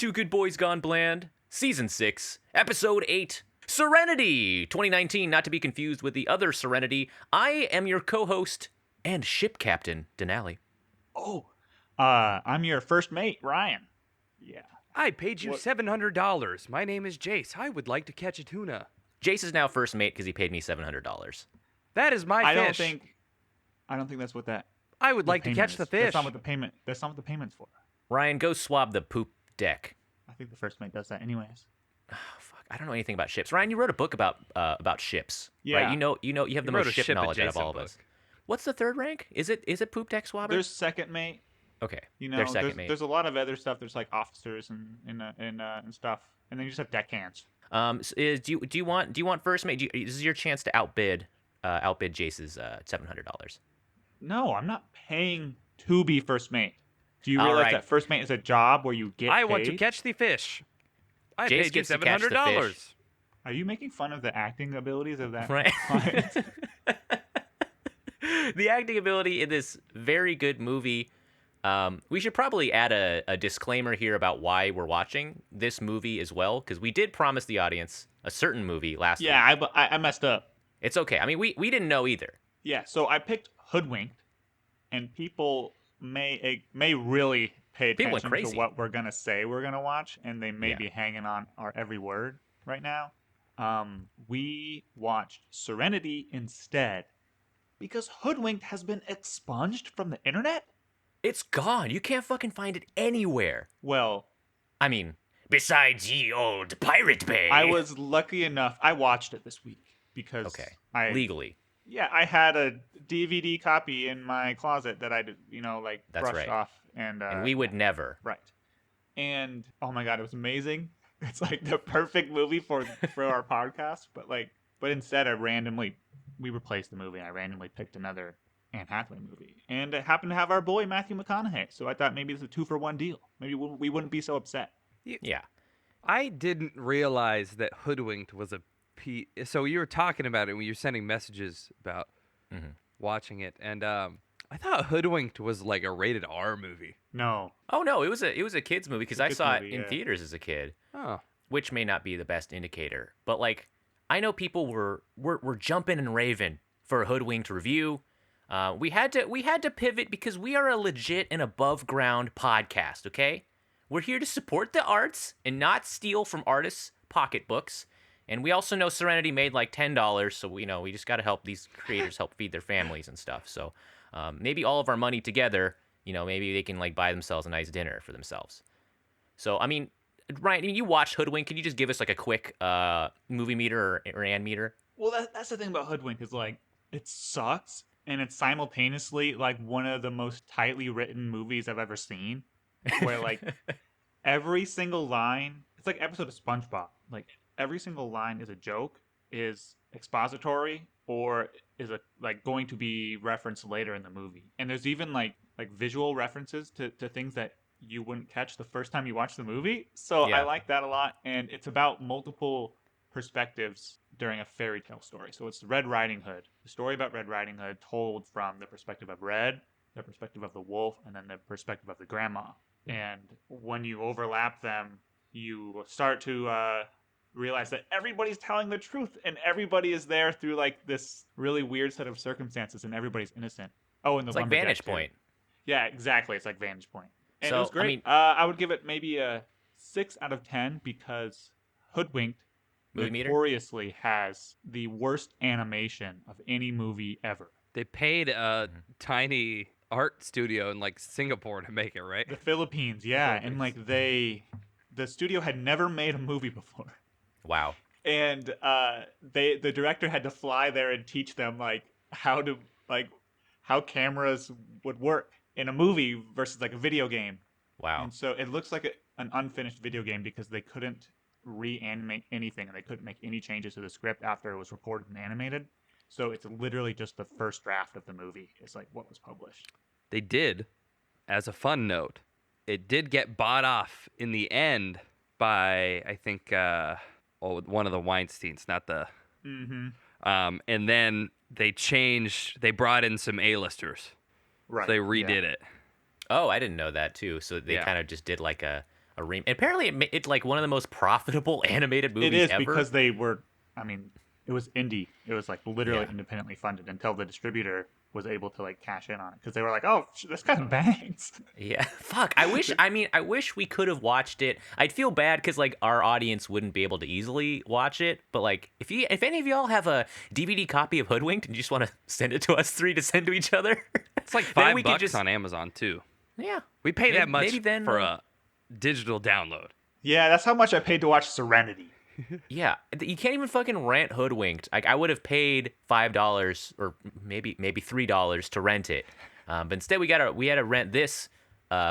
to Good Boys Gone Bland, Season 6, Episode 8, Serenity 2019, not to be confused with the other Serenity. I am your co-host and ship captain, Denali. I'm your first mate, Ryan. Yeah. I paid you $700. My name is Jace. I would like to catch a tuna. Jace is now first mate because he paid me $700. That is my fish. I don't think that's what that. I would like to catch the fish. That's not what the payment. That's not what the payment's for. Ryan, go swab the poop deck. I think the first mate does that, anyways. Oh, fuck. I don't know anything about ships. Ryan, you wrote a book about ships. Yeah. Right? You have the most ship knowledge out of all of book. us. What's the third rank? Is it poop deck swabber? There's second mate. Okay. There's second mate. There's a lot of other stuff. There's like officers and stuff, and then you just have deckhands. Do you want first mate? This is your chance to outbid Jace's $700. No, I'm not paying to be first mate. Do you All realize right. that first mate is a job where you get I paid? want to catch the fish. I Jace paid you gets to catch the $700. fish. Are you making fun of the acting abilities of that? Right. client? The acting ability in this very good movie. We should probably add a disclaimer here about why we're watching this movie as well, because we did promise the audience a certain movie last week. Yeah, I messed up. It's okay. I mean, we didn't know either. Yeah, so I picked Hoodwinked, and people may really pay People went attention to crazy. what we're gonna say we're gonna watch, and they may Yeah. be hanging on our every word right now. We watched Serenity instead because Hoodwinked has been expunged from the internet. It's gone. You can't fucking find it anywhere. Well, I mean, besides ye old Pirate Bay. I was lucky enough. I watched it this week because Okay. I Legally. Yeah, I had a DVD copy in my closet that I did, That's brushed right. off, and we would never. right. And oh my god, it was amazing. It's like the perfect movie for our podcast, but instead we replaced the movie. And I randomly picked another Anne Hathaway movie, and it happened to have our boy Matthew McConaughey. So I thought maybe it's a 2-for-1 deal. Maybe we wouldn't be so upset. Yeah. I didn't realize that Hoodwinked was a So you were talking about it when you were sending messages about watching it, and I thought Hoodwinked was like a rated R movie. No, Oh no, it was a kids movie because I kids saw movie, it in yeah. theaters as a kid, Oh, which may not be the best indicator. But like, I know people were jumping and raving for a Hoodwinked review. We had to pivot because we are a legit and above ground podcast. Okay, we're here to support the arts and not steal from artists' pocketbooks. And we also know Serenity made like $10, so we just got to help these creators help feed their families and stuff. So maybe all of our money together, maybe they can like buy themselves a nice dinner for themselves. So I mean, Ryan, you watched Hoodwink. Can you just give us like a quick movie meter or Ann meter? well that's the thing about Hoodwink is like it sucks, and it's simultaneously like one of the most tightly written movies I've ever seen, where like every single line, it's like an episode of SpongeBob. Like every single line is a joke, is expository, or is going to be referenced later in the movie. And there's even like visual references to things that you wouldn't catch the first time you watch the movie. So Yeah. I like that a lot, and it's about multiple perspectives during a fairy tale story. So it's Red Riding Hood, the story about Red Riding Hood told from the perspective of Red, the perspective of the wolf, and then the perspective of the grandma. And when you overlap them, you start to realize that everybody's telling the truth, and everybody is there through like this really weird set of circumstances, and everybody's innocent. Oh, and the It's like lumberjack, Vantage too. Point. Yeah, exactly. It's like Vantage Point. And So, it was I great. mean- I would give it maybe a 6 out of 10 because Hoodwinked Movie meter? notoriously has the worst animation of any movie ever. they paid a tiny art studio in like Singapore to make it, right? The Philippines, yeah, and like the studio had never made a movie before. Wow. And the director had to fly there and teach them like how cameras would work in a movie versus like a video game. Wow. And so it looks like an unfinished video game because they couldn't reanimate anything, and they couldn't make any changes to the script after it was recorded and animated. So it's literally just the first draft of the movie. It's like what was published. They did, as a fun note, it did get bought off in the end by, I think, one of the Weinsteins, not the... Mm-hmm. And then they brought in some A-listers. Right. So they redid it. Oh, I didn't know that too. So they Yeah. kind of just did like a Apparently, it's like one of the most profitable animated movies It is ever. because they were. I mean, it was indie. It was like literally Yeah. independently funded until the distributor was able to like cash in on it because they were like, "Oh, this kind of bangs." Yeah, fuck. I wish. I mean, I wish we could have watched it. I'd feel bad because like our audience wouldn't be able to easily watch it. But like, if any of y'all have a DVD copy of Hoodwinked and you just want to send it to us three to send to each other, It's like then $5 just on Amazon too. yeah. We pay that much maybe then, for a digital download. Yeah, that's how much I paid to watch Serenity. Yeah, you can't even fucking rent Hoodwinked. Like I would have paid $5 or maybe $3 to rent it, but instead we had to rent this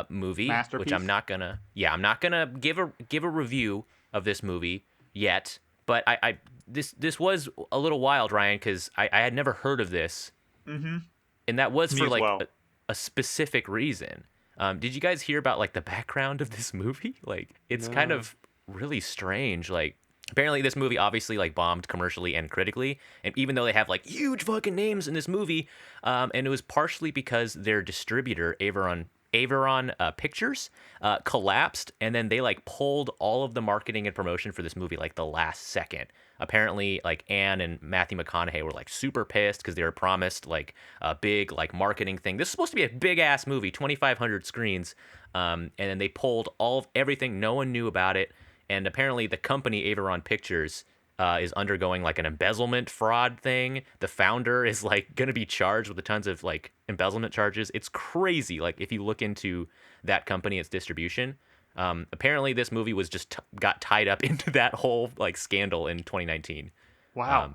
movie, which Masterpiece. I'm not gonna give a review of this movie yet. But this was a little wild, Ryan, because I had never heard of this, and that was Me for as like well. a specific reason. Did you guys hear about like the background of this movie? Like it's kind of really strange. Like apparently this movie obviously like bombed commercially and critically, and even though they have like huge fucking names in this movie, and it was partially because their distributor Averon Pictures collapsed, and then they like pulled all of the marketing and promotion for this movie like the last second. Apparently, like Anne and Matthew McConaughey were like super pissed because they were promised like a big like marketing thing. This is supposed to be a big ass movie, 2,500 screens, and then they pulled everything. No one knew about it, and apparently the company Averon Pictures is undergoing like an embezzlement fraud thing. The founder is like going to be charged with tons of like embezzlement charges. It's crazy. Like if you look into that company, its distribution. Apparently this movie was just got tied up into that whole like scandal in 2019. Wow.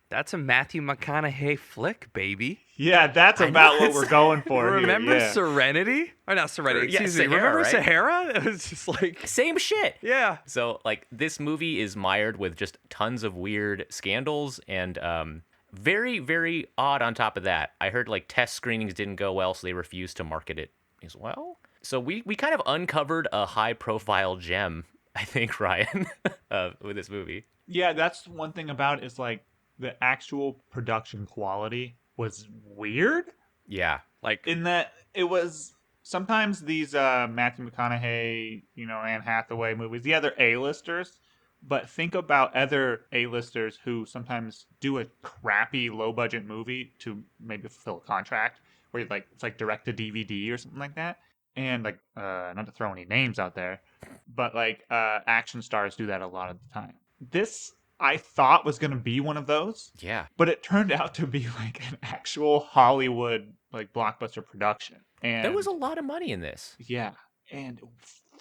That's a Matthew McConaughey flick, baby. Yeah, that's I know, about what it's- we're going for. Remember here. Yeah. Serenity? Or not Serenity, Yeah, excuse me. Sahara, Remember right? Sahara? It was just like, Same shit. yeah. So like this movie is mired with just tons of weird scandals and very, very odd on top of that. I heard like test screenings didn't go well, so they refused to market it as well. So we kind of uncovered a high profile gem, I think, Ryan, with this movie. Yeah, that's one thing about it is like the actual production quality was weird Yeah. Like, in that it was sometimes these Matthew McConaughey, Anne Hathaway movies. Yeah, they're A-listers, but think about other A-listers who sometimes do a crappy low budget movie to maybe fulfill a contract where like it's like direct to DVD or something like that. And like not to throw any names out there, but like action stars do that a lot of the time. This I thought was going to be one of those, Yeah. but it turned out to be like an actual Hollywood like blockbuster production. And There was a lot of money in this. yeah, and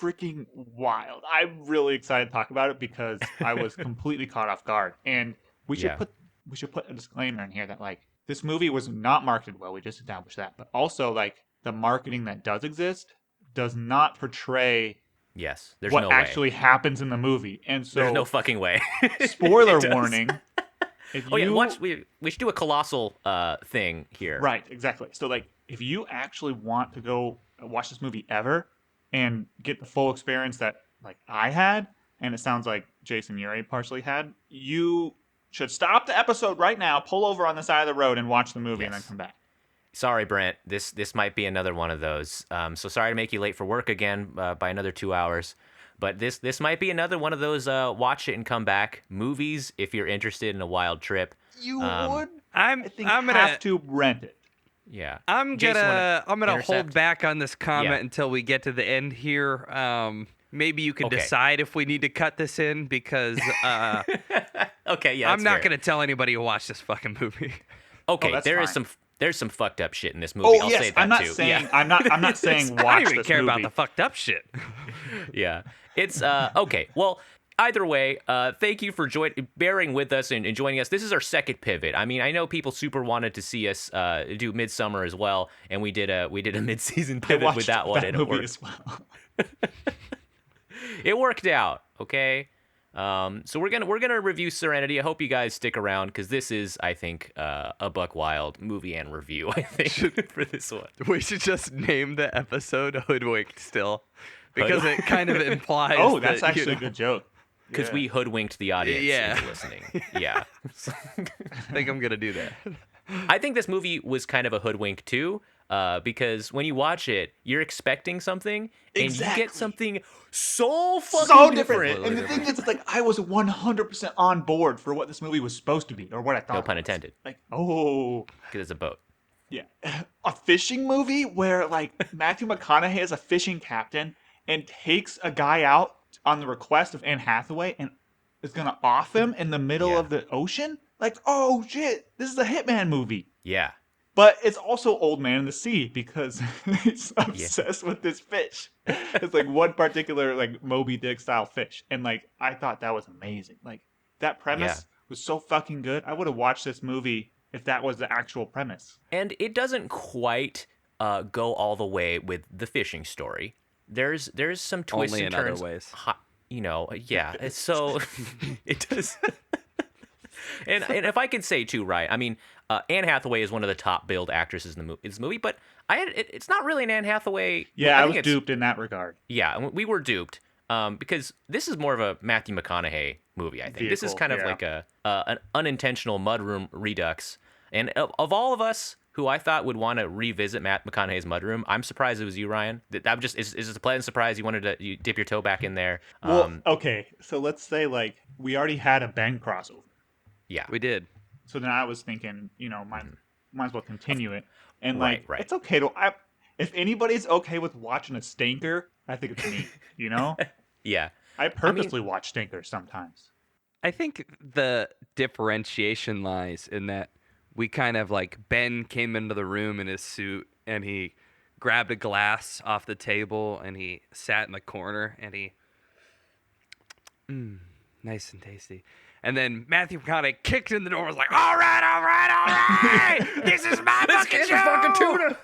freaking wild. I'm really excited to talk about it because I was completely caught off guard. And we should Yeah. put a disclaimer in here that like this movie was not marketed well. We just established that, but also like the marketing that does exist does not portray Yes. There's what no actually way. happens in the movie. And so There's no fucking way. spoiler It does. warning. If Oh yeah, you we should do a colossal thing here. Right, exactly. So like if you actually want to go watch this movie ever and get the full experience that like I had, and it sounds like Jason Uri partially had, you should stop the episode right now, pull over on the side of the road and watch the movie and then Yes. come back. Sorry, Brent. This might be another one of those. So sorry to make you late for work again by another 2 hours. But this might be another one of those watch it and come back movies if you're interested in a wild trip. You would, I'm gonna have to rent it. Yeah. I'm Jason, gonna hold intercept? back on this comment Yeah. until we get to the end here. Maybe you can Okay. decide if we need to cut this in because Okay, yeah. I'm that's not fair. gonna tell anybody to watch this fucking movie. Okay, that's there is fine. there's some fucked up shit in this movie. Oh I'll yes, say that I'm not too. saying Yeah. I'm not saying I watch don't even this care movie. about the fucked up shit. Yeah. It's okay. Well, either way, thank you for bearing with us and joining us. This is our second pivot. I mean, I know people super wanted to see us do Midsummer as well, and we did a mid-season I pivot watched with that one, and it movie worked. as well. It worked out. Okay. So we're gonna review Serenity. I hope you guys stick around because this is, I think, a Buck Wild movie and review. I think for this one. We should just name the episode Hoodwinked still, because it kind of implies. Oh, that's that, actually a good joke. Because Yeah. we hoodwinked the audience Yeah. into listening. Yeah. I think I'm gonna do that. I think this movie was kind of a hoodwink too. because when you watch it, you're expecting something, and you Exactly. get something so fucking So different. different. And the thing is, it's like I was 100% on board for what this movie was supposed to be, or what I thought. No pun it was. intended. Like, oh, Because it's a boat. yeah, a fishing movie where like Matthew McConaughey is a fishing captain and takes a guy out on the request of Anne Hathaway and is gonna off him in the middle Yeah. of the ocean. Like, oh shit, this is a Hitman movie. Yeah. But it's also Old Man in the Sea because it's obsessed with this fish. It's like one particular like Moby Dick style fish, and like I thought that was amazing. Like that premise was so fucking good. I would have watched this movie if that was the actual premise. And it doesn't quite go all the way with the fishing story. There's some twists Only and in other turns. ways. Yeah. It's so it does. And if I could say too, right? I mean, Anne Hathaway is one of the top billed actresses in this movie, but it's not really an Anne Hathaway. Yeah, I think was duped in that regard. Yeah, we were duped because this is more of a Matthew McConaughey movie. I think this is Vehicle, kind of yeah. like an unintentional mudroom redux. And of all of us who I thought would want to revisit Matt McConaughey's Mudroom, I'm surprised it was you, Ryan. That just is just a pleasant surprise. You wanted to dip your toe back in there. Well, okay, so let's say like we already had a Ben crossover. Yeah, We did. So then I was thinking, might as well continue it. And like, Right. it's okay to. If anybody's okay with watching a stinker, I think it's me. yeah. I purposely watch stinkers sometimes. I think the differentiation lies in that we kind of like Ben came into the room in his suit and he grabbed a glass off the table and he sat in the corner and he nice and tasty. And then Matthew McConaughey kicked in the door and was like, all right, this is my fucking show.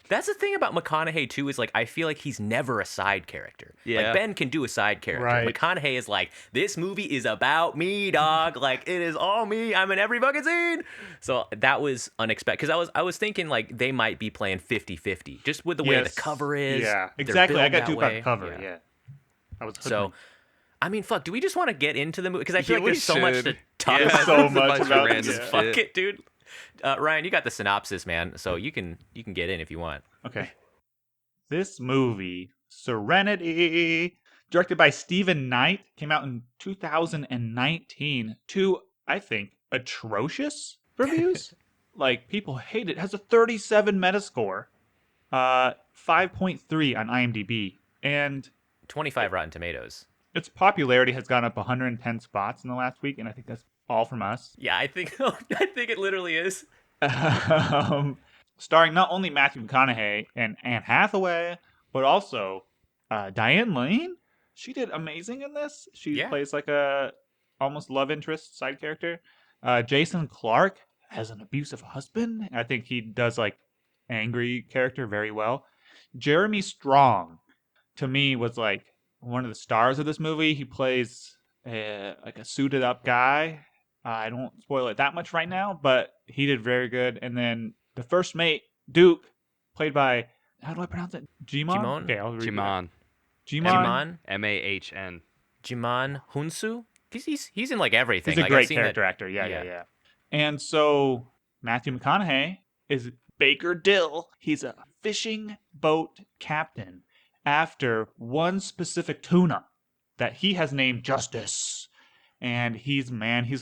That's the thing about McConaughey too, is like I feel like he's never a side character. Yeah. Like Ben can do a side character. Right. McConaughey is like, this movie is about me, dog. Like it is all me. I'm in every fucking scene. So that was unexpected because I was thinking like they might be playing 50-50 just with the way the cover is. Yeah, they're exactly. I billed got that duped by way. the cover. Yeah. I was So, hoodwinked. I mean, fuck. Do we just want to get into the movie? Because I feel Yeah, like we there's so much to should. talk Yeah, about. so there's a much bunch of about random this. shit. Fuck it, dude. Ryan, you got the synopsis, man. So you can get in if you want. Okay. This movie, Serenity, directed by Stephen Knight, came out in 2019 to, I think, atrocious reviews. Like, people hate it. It has a 37 Metascore, 5.3 on IMDb, and 25 Rotten Tomatoes. its popularity has gone up 110 spots in the last week, and I think that's all from us. Yeah, I think it literally is. Starring not only Matthew McConaughey and Anne Hathaway, but also Diane Lane. She did amazing in this. She plays like a almost love interest side character. Jason Clarke has an abusive husband. I think he does like angry character very well. Jeremy Strong, to me, was like one of the stars of this movie. He plays like a suited up guy. I don't spoil it that much right now, but he did very good. And then the first mate, Duke, played by, how do I pronounce it? Jimon? Jimon? Okay, I'll read it. Jimon. Jimon? M-A-H-N. Jimon Hunsu? He's in like everything. He's a Like, great I've seen character that- actor. Yeah. And so Matthew McConaughey is Baker Dill. He's a fishing boat captain after one specific tuna that he has named Justice. And he's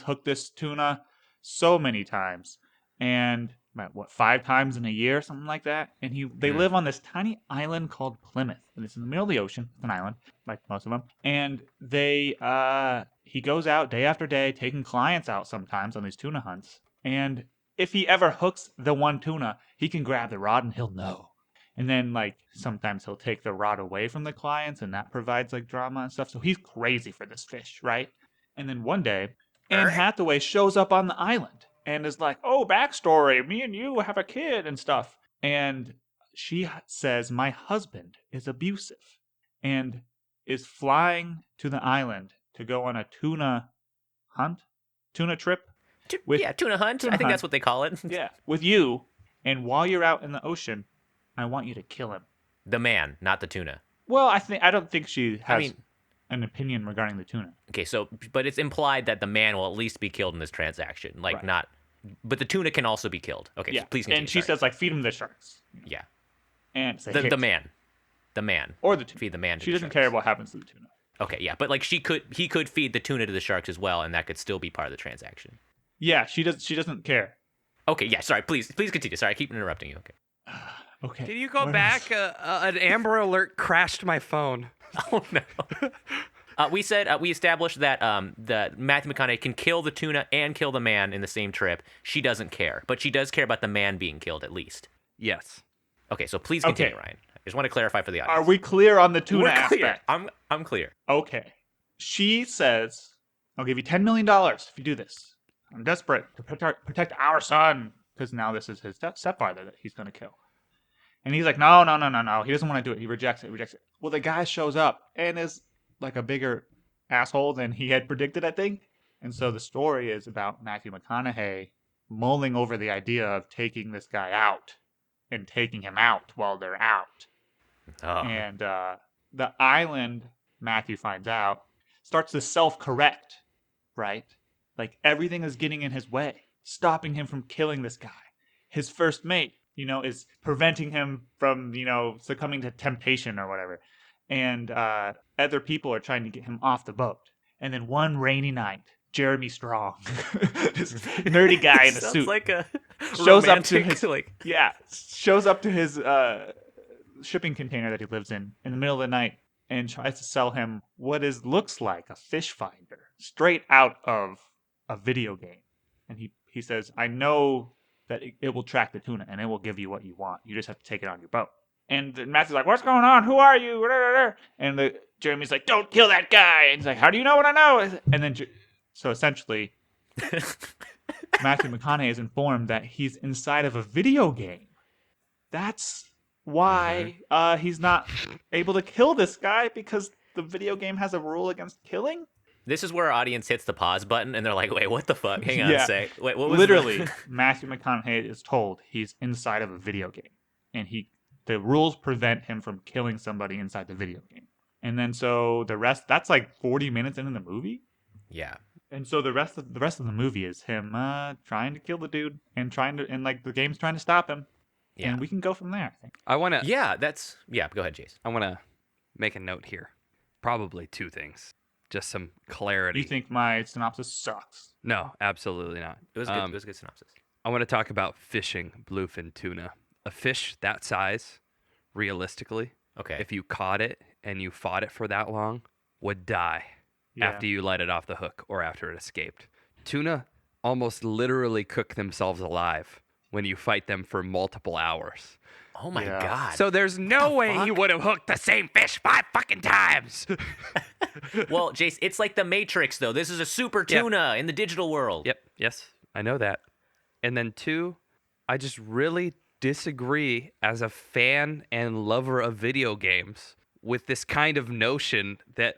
hooked this tuna so many times. And what, 5 times in a year, something like that. And they live on this tiny island called Plymouth. And it's in the middle of the ocean. It's an island, like most of them. And he goes out day after day, taking clients out sometimes on these tuna hunts. And if he ever hooks the one tuna, he can grab the rod and he'll know. And then, like, sometimes he'll take the rod away from the clients, and that provides, like, drama and stuff. So he's crazy for this fish, right? And then one day, Anne Hathaway shows up on the island and is like, oh, backstory, me and you have a kid and stuff. And she says, my husband is abusive and is flying to the island to go on a tuna trip. Tuna hunt. I think that's what they call it. Yeah, with you. And while you're out in the ocean, I want you to kill him. The man, not the tuna. Well, I don't think she has an opinion regarding the tuna. Okay, so but it's implied that the man will at least be killed in this transaction. Like Right. not But the tuna can also be killed. Okay, Yeah. so please continue. And she sorry. says, like, feed him the sharks. Yeah. And it's a The hit. man. The man. Or the tuna. Feed the man to She the doesn't sharks. care what happens to the tuna. Okay, yeah, but like he could feed the tuna to the sharks as well, and that could still be part of the transaction. Yeah, she doesn't care. Okay, yeah, sorry, please continue. Sorry, I keep interrupting you. Okay. Okay. Can you go What back? An Amber Alert crashed my phone. Oh no. We established that that Matthew McConaughey can kill the tuna and kill the man in the same trip. She doesn't care, but she does care about the man being killed at least. Yes. Okay, so please continue, Okay. Ryan. I just want to clarify for the audience. Are we clear on the tuna We're clear. aspect? I'm clear. Okay. She says, I'll give you $10 million if you do this. I'm desperate to protect our son, because now this is his stepfather that he's going to kill. And he's like, no. He doesn't want to do it. He rejects it. Well, the guy shows up and is like a bigger asshole than he had predicted, I think. And so the story is about Matthew McConaughey mulling over the idea of taking this guy out and taking him out while they're out. Oh. And the island, Matthew finds out, starts to self-correct, right? Like everything is getting in his way, stopping him from killing this guy. His first mate, is preventing him from, succumbing to temptation or whatever. And other people are trying to get him off the boat. And then one rainy night, Jeremy Strong, this nerdy guy in a Sounds suit, like a shows up to romantic, his shows up to his shipping container that he lives in the middle of the night and tries to sell him what looks like a fish finder straight out of a video game. And he says, I know that it will track the tuna and it will give you what you want. You just have to take it on your boat. And Matthew's like, what's going on? Who are you? And Jeremy's like, don't kill that guy. And he's like, how do you know what I know? And then, so essentially, Matthew McConaughey is informed that he's inside of a video game. That's why he's not able to kill this guy, because the video game has a rule against killing. This is where our audience hits the pause button and they're like, wait, what the fuck? Hang on a sec. Wait, what was literally, Matthew McConaughey is told he's inside of a video game. And the rules prevent him from killing somebody inside the video game. And then so the rest, that's like 40 minutes into the movie. Yeah. And so the rest of the movie is him trying to kill the dude and the game's trying to stop him. Yeah. And we can go from there, I think. I want to. Yeah, go ahead, Jace. I want to make a note here. Probably two things. Just some clarity. You think my synopsis sucks? No, absolutely not. It was good. It was a good synopsis. I want to talk about fishing bluefin tuna. A fish that size, realistically, Okay. if you caught it and you fought it for that long, would die after you let it off the hook or after it escaped. Tuna almost literally cook themselves alive when you fight them for multiple hours. Oh my Yeah. god. So there's no way he would have hooked the same fish 5 fucking times. Well, Jace, it's like the Matrix, though. This is a super Yeah. tuna in the digital world. Yep. Yes, I know that. And then two, I just really disagree as a fan and lover of video games with this kind of notion that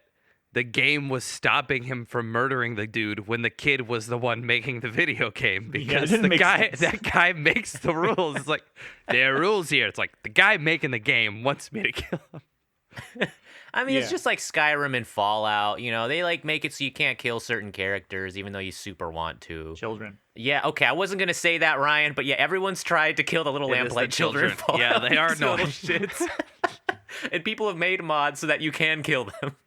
the game was stopping him from murdering the dude when the kid was the one making the video game, because didn't make sense. that guy makes the rules. It's like, there are rules here. It's like the guy making the game wants me to kill him. I mean, it's Yeah. just like Skyrim and Fallout. They like make it so you can't kill certain characters, even though you super want to. Children. Yeah, okay, I wasn't gonna say that, Ryan, but yeah, everyone's tried to kill the little It is the lamplight children. in children. Yeah, they are Fallout. no Little shits. And people have made mods so that you can kill them.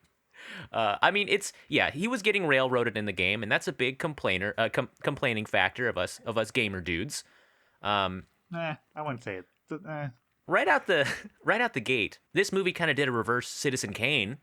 I mean, he was getting railroaded in the game, and that's a big complaining factor of us gamer dudes. I wouldn't say it. Right out the gate, this movie kind of did a reverse Citizen Kane,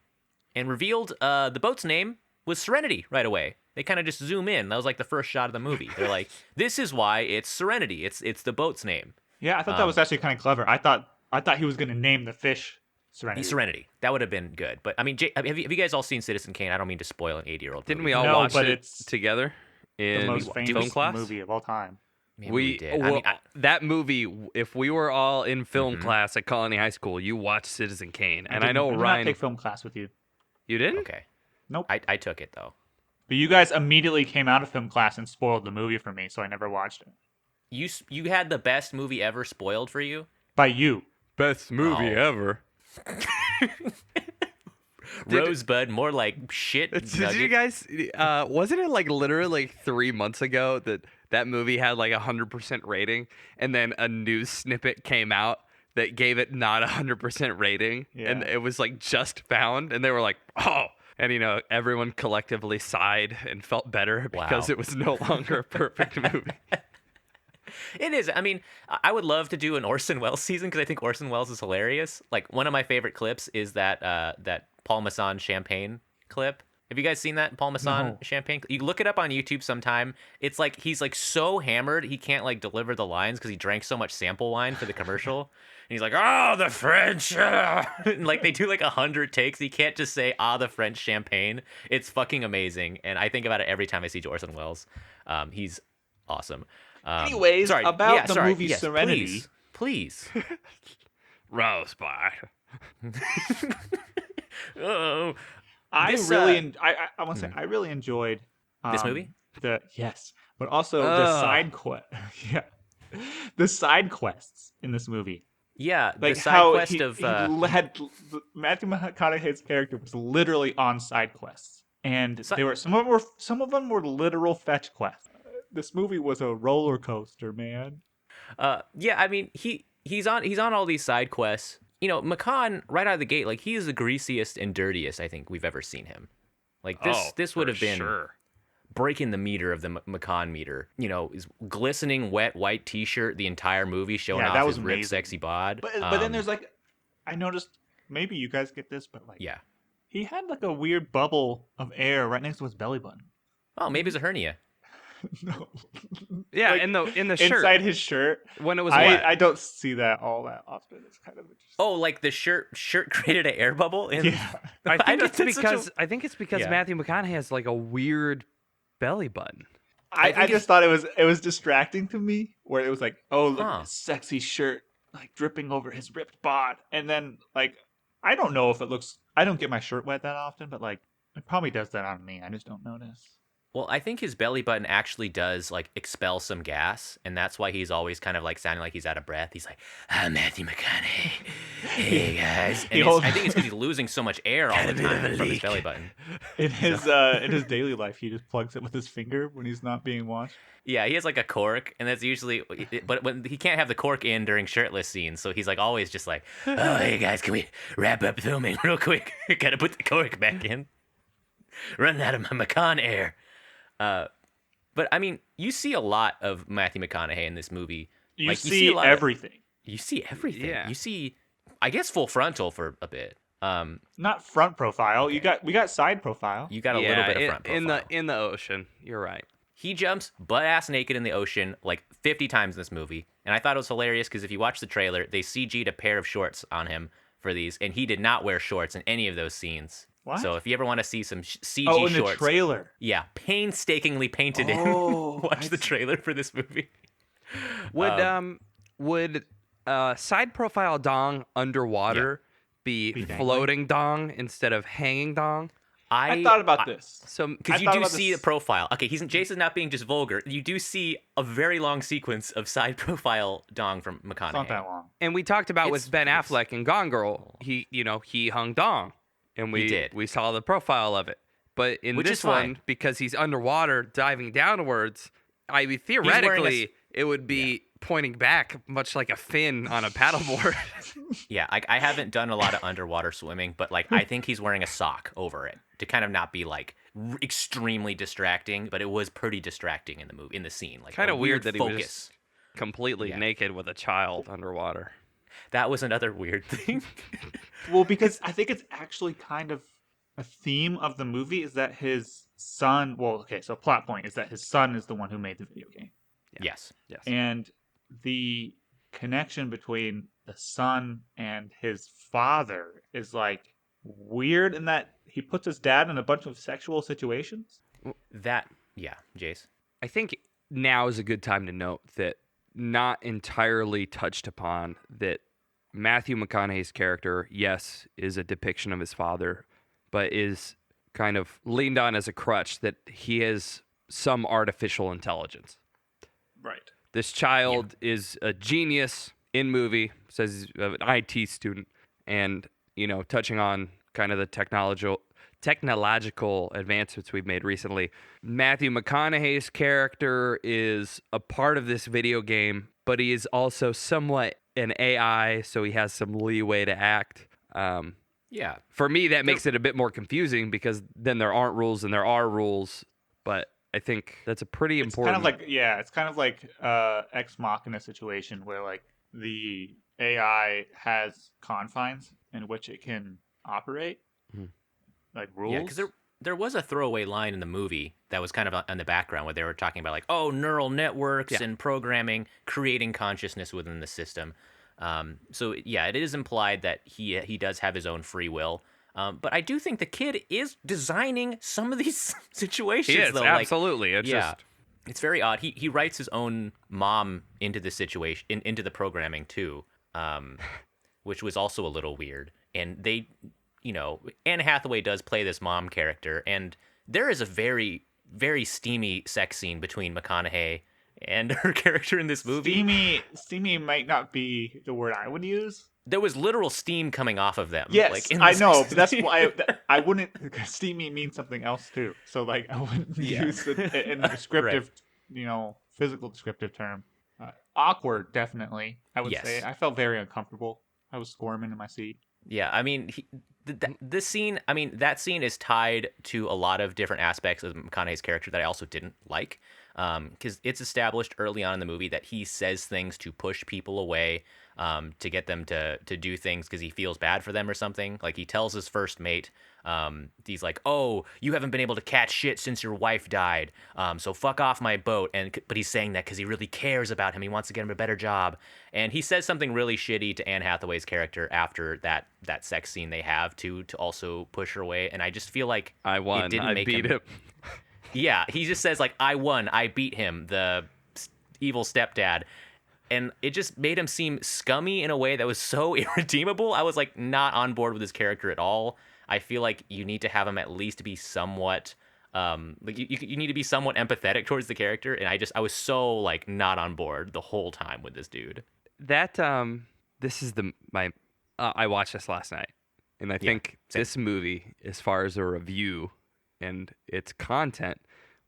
and revealed the boat's name was Serenity right away. They kind of just zoom in. That was like the first shot of the movie. They're like, "This is why it's Serenity. It's the boat's name." Yeah, I thought that was actually kind of clever. I thought he was going to name the fish Serenity. Serenity. That would have been good. But I mean, have you guys all seen Citizen Kane? I don't mean to spoil an 80-year-old. Didn't movie. we all No, watch but it it's together in the most film famous class? movie of all time. Maybe we did. Well, I mean, that movie, if we were all in film Mm-hmm. class at Colony High School, you watched Citizen Kane. And I did know not Ryan. take film class with you. You didn't? okay. Nope. I took it though. But you guys immediately came out of film class and spoiled the movie for me, so I never watched it. You had the best movie ever spoiled for you. By you. Best movie Oh. ever. Rosebud, more like shit. Did nugget. you guys? Wasn't it like literally like 3 months ago that that movie had like 100% rating, and then a news snippet came out that gave it not 100% rating, and Yeah. it was like just found, and they were like, oh. And, everyone collectively sighed and felt better because Wow. it was no longer a perfect movie. It is. I mean, I would love to do an Orson Welles season because I think Orson Welles is hilarious. Like, one of my favorite clips is that Paul Masson champagne clip. Have you guys seen that Paul Masson No. champagne? You look it up on YouTube sometime. It's like he's like so hammered he can't like deliver the lines because he drank so much sample wine for the commercial. And he's like, "Oh, the French!" And like they do like 100 takes. He can't just say, "Ah, the French champagne." It's fucking amazing, and I think about it every time I see Orson Welles. He's awesome. Anyways, sorry. about Yeah, the sorry. movie Yes, Serenity. Please. Rosebud. Oh, I This, really, uh, I want to say, I really enjoyed This movie? but also the Ugh. side quest. Yeah, the side quests in this movie, yeah. like The side how quest he of had Matthew McConaughey's character was literally on side quests, and Si- they were some of them were literal fetch quests. This movie was a roller coaster, man. yeah. I mean, he's on all these side quests. McCann right out of the gate, like he is the greasiest and dirtiest I think we've ever seen him. Like this would have been breaking the meter of the McCann meter. His glistening wet white T-shirt the entire movie showing Yeah, off that his was ripped amazing. sexy bod. But then there's like, I noticed, maybe you guys get this, but like, yeah. he had like a weird bubble of air right next to his belly button. Oh, maybe it's a hernia. No. Yeah, Like, in the shirt. inside his shirt. When it was wet. I don't see that all that often. It's kind of interesting. Oh, like the shirt created an air bubble. Yeah. I think know it's that's such a- because Yeah. Matthew McConaughey has like a weird belly button. I think just thought it was distracting to me, where it was like, oh, look Huh. at his sexy shirt like dripping over his ripped bod, and then like, I don't know if it looks. I don't get my shirt wet that often, but like, it probably does that on me. I just don't notice. Well, I think his belly button actually does like expel some gas, and that's why he's always kind of like sounding like he's out of breath. He's like, "I'm Matthew McConaughey. Hey guys," and I think it's because he's losing so much air all the time from his belly button. In his daily life, he just plugs it with his finger when he's not being watched. Yeah, he has like a cork, and that's usually. But when he can't have the cork in during shirtless scenes, so he's like always just like, "Oh, hey guys, can we wrap up filming real quick? Gotta put the cork back in. Running out of my McCon air." But I mean, you see a lot of Matthew McConaughey in this movie. You Like, see a lot of- everything. You see everything. Yeah. You see, I guess, full frontal for a bit. Not front profile. We got side profile. You got a little bit of front profile. in the ocean. You're right. He jumps butt ass naked in the ocean like 50 times in this movie, and I thought it was hilarious because if you watch the trailer, they CG'd a pair of shorts on him for these, and he did not wear shorts in any of those scenes. What? So if you ever want to see some CG Oh, in shorts, the trailer. yeah, painstakingly painted Oh, in. Watch I the see. trailer for this movie. Would side profile dong underwater be dangling? floating dong instead of hanging dong? I thought about this. So Because I you thought do about see this- the profile. Okay, Jason's not being just vulgar. You do see a very long sequence of side profile dong from McConaughey. It's not that long. and we talked about with Ben it's- Affleck in Gone Girl, he hung dong, and He did. we saw the profile of it. But in Which this is fine. one, because he's underwater diving downwards, I mean, theoretically it would be pointing back, much like a fin on a paddleboard. Yeah, I haven't done a lot of underwater swimming, but like I think he's wearing a sock over it to kind of not be like extremely distracting, but it was pretty distracting in the movie, in the scene. Like Kind a of weird that focus. he was just completely Yeah. naked with a child underwater. That was another weird thing. Well, because I think it's actually kind of a theme of the movie is that his son. Well, okay, so plot point is that his son is the one who made the video game, Yes. Yes. and the connection between the son and his father is like weird in that he puts his dad in a bunch of sexual situations. Yeah, Jace. I think now is a good time to note that not entirely touched upon that Matthew McConaughey's character, yes, is a depiction of his father, but is kind of leaned on as a crutch that he has some artificial intelligence. Right. This child is a genius in movie, says he's an IT student, and touching on kind of the technological advancements we've made recently. Matthew McConaughey's character is a part of this video game, but he is also somewhat an AI, so he has some leeway to act. Yeah. For me, that makes it a bit more confusing because then there aren't rules and there are rules. But I think that's a pretty important. It's kind of like Ex Machina situation where like the AI has confines in which it can operate, like rules. Yeah, because there was a throwaway line in the movie that was kind of in the background where they were talking about like, oh, neural networks and programming, creating consciousness within the system. So yeah, it is implied that he does have his own free will. But I do think the kid is designing some of these situations. He is, though. absolutely. It's very odd. He writes his own mom into the situation, into the programming too, which was also a little weird. And they, Anne Hathaway does play this mom character, and there is a very, very steamy sex scene between McConaughey and her character in this movie. Steamy might not be the word I would use. There was literal steam coming off of them. Yes, I know, but that's why I wouldn't. Steamy means something else too. So like, I wouldn't use it in a descriptive, physical descriptive term. Awkward, definitely. I would say. I felt very uncomfortable. I was squirming in my seat. Yeah, I mean, this scene. I mean, that scene is tied to a lot of different aspects of McConaughey's character that I also didn't like. Because it's established early on in the movie that he says things to push people away, to get them to do things because he feels bad for them or something. Like he tells his first mate, he's like, "Oh, you haven't been able to catch shit since your wife died, so fuck off my boat." But he's saying that because he really cares about him. He wants to get him a better job. And he says something really shitty to Anne Hathaway's character after that sex scene they have to also push her away. And I just feel like I won. It didn't I make beat him. Yeah, he just says like, "I won, I beat him, the evil stepdad," and it just made him seem scummy in a way that was so irredeemable. I was like not on board with his character at all. I feel like you need to have him at least be somewhat, like you need to be somewhat empathetic towards the character, and I was so like not on board the whole time with this dude. That this is I watched this last night, and I think this movie, as far as a review and its content,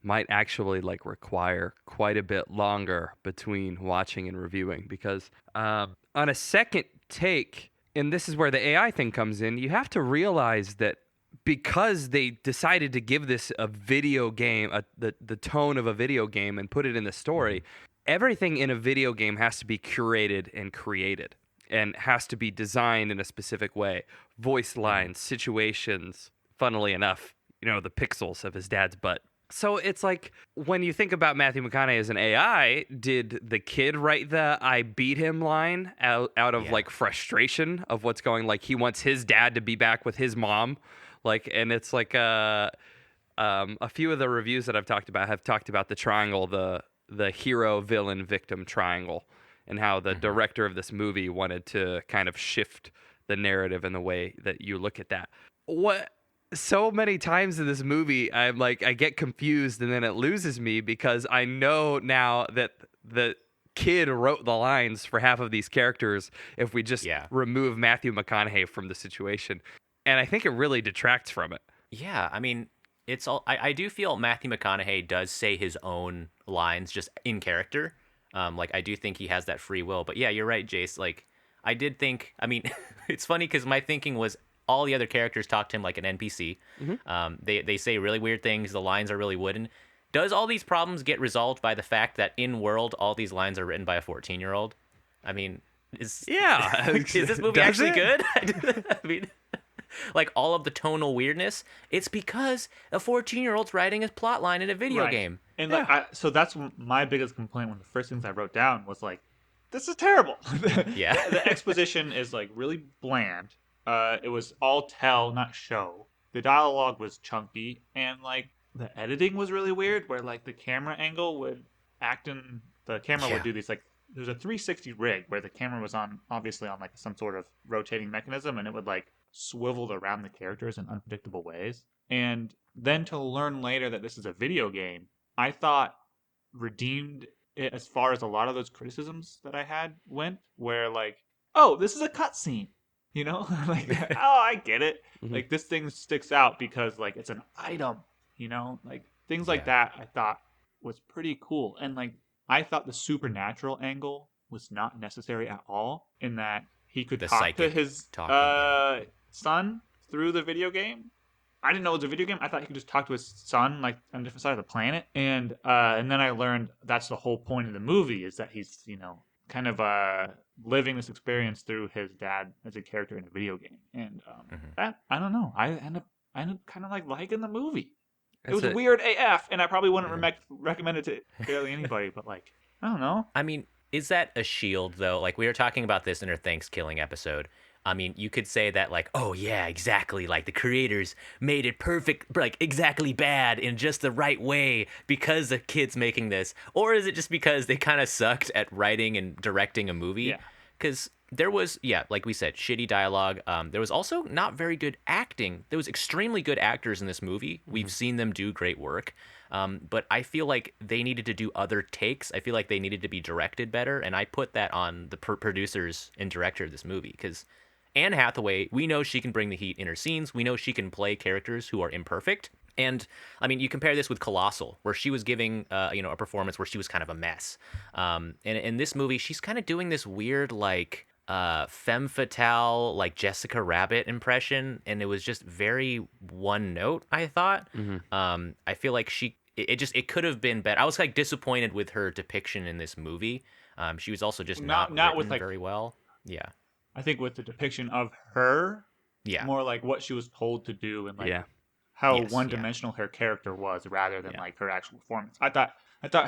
might actually like require quite a bit longer between watching and reviewing because on a second take, and this is where the AI thing comes in, you have to realize that because they decided to give this a video game, the tone of a video game and put it in the story, everything in a video game has to be curated and created and has to be designed in a specific way. Voice lines, situations, funnily enough, the pixels of his dad's butt. So it's like when you think about Matthew McConaughey as an AI, did the kid write the "I beat him" line out of like frustration of what's going, like he wants his dad to be back with his mom, like, and it's like a few of the reviews that I've talked about have talked about the triangle, the hero, villain, victim triangle, and how the director of this movie wanted to kind of shift the narrative in the way that you look at that. So many times in this movie, I'm like, I get confused and then it loses me because I know now that the kid wrote the lines for half of these characters if we just remove Matthew McConaughey from the situation. And I think it really detracts from it. Yeah, I mean, it's all. I do feel Matthew McConaughey does say his own lines just in character. Like, I do think he has that free will. But yeah, you're right, Jace. Like, I did think, I mean, it's funny because my thinking was, all the other characters talk to him like an NPC. They say really weird things. The lines are really wooden. Does all these problems get resolved by the fact that in world all these lines are written by a 14-year-old? I mean, is this movie actually good? I mean, like all of the tonal weirdness, it's because a 14-year-old's writing his plot line in a video game. And so that's my biggest complaint. One of the first things I wrote down was like, this is terrible. The exposition is like really bland. It was all tell, not show. The dialogue was chunky, and like the editing was really weird, where like the camera angle would would do these like, there's a 360 rig where the camera was obviously on like some sort of rotating mechanism, and it would like swivel around the characters in unpredictable ways. And then to learn later that this is a video game, I thought redeemed it as far as a lot of those criticisms that I had went, where like, oh, this is a cutscene. you know? Like, oh, I get it. Mhm. Like, this thing sticks out because, like, it's an item, you know? Like, things like Yeah. that I thought was pretty cool. And, like, I thought the supernatural angle was not necessary at all in that he could The talk to psychic his talking, yeah. son through the video game. I didn't know it was a video game. I thought he could just talk to his son like on a different side of the planet. And then I learned that's the whole point of the movie is that he's, you know, kind of living this experience through his dad as a character in a video game. And Hmm. that I don't know. I ended up kind of like liking the movie. It It's was a weird AF, and I probably wouldn't Mhm. recommend it to barely anybody. But like, I don't know. I mean, is that a shield though? Like we were talking about this in our Thanksgiving episode. I mean, you could say that like, oh yeah, exactly. Like the creators made it perfect, like exactly bad in just the right way because the kid's making this, or is it just because they kind of sucked at writing and directing a movie? Yeah. Because there was, yeah, like we said, shitty dialogue. There was also not very good acting. There was extremely good actors in this movie. We've seen them do great work. But I feel like they needed to do other takes. I feel like they needed to be directed better, and I put that on the producers and director of this movie because Anne Hathaway, we know she can bring the heat in her scenes. We know she can play characters who are imperfect. And I mean, you compare this with Colossal, where she was giving, a performance where she was kind of a mess. And in this movie, she's kind of doing this weird, like, femme fatale, like Jessica Rabbit impression, and it was just very one note. I thought. Mhm. I feel like it could have been better. I was like disappointed with her depiction in this movie. She was also just not Not with written like very well. Yeah. I think with the depiction of her, Yeah. more like what she was told to do and like Yeah. how Yes, one yeah. dimensional her character was rather than Yeah. like her actual performance. I thought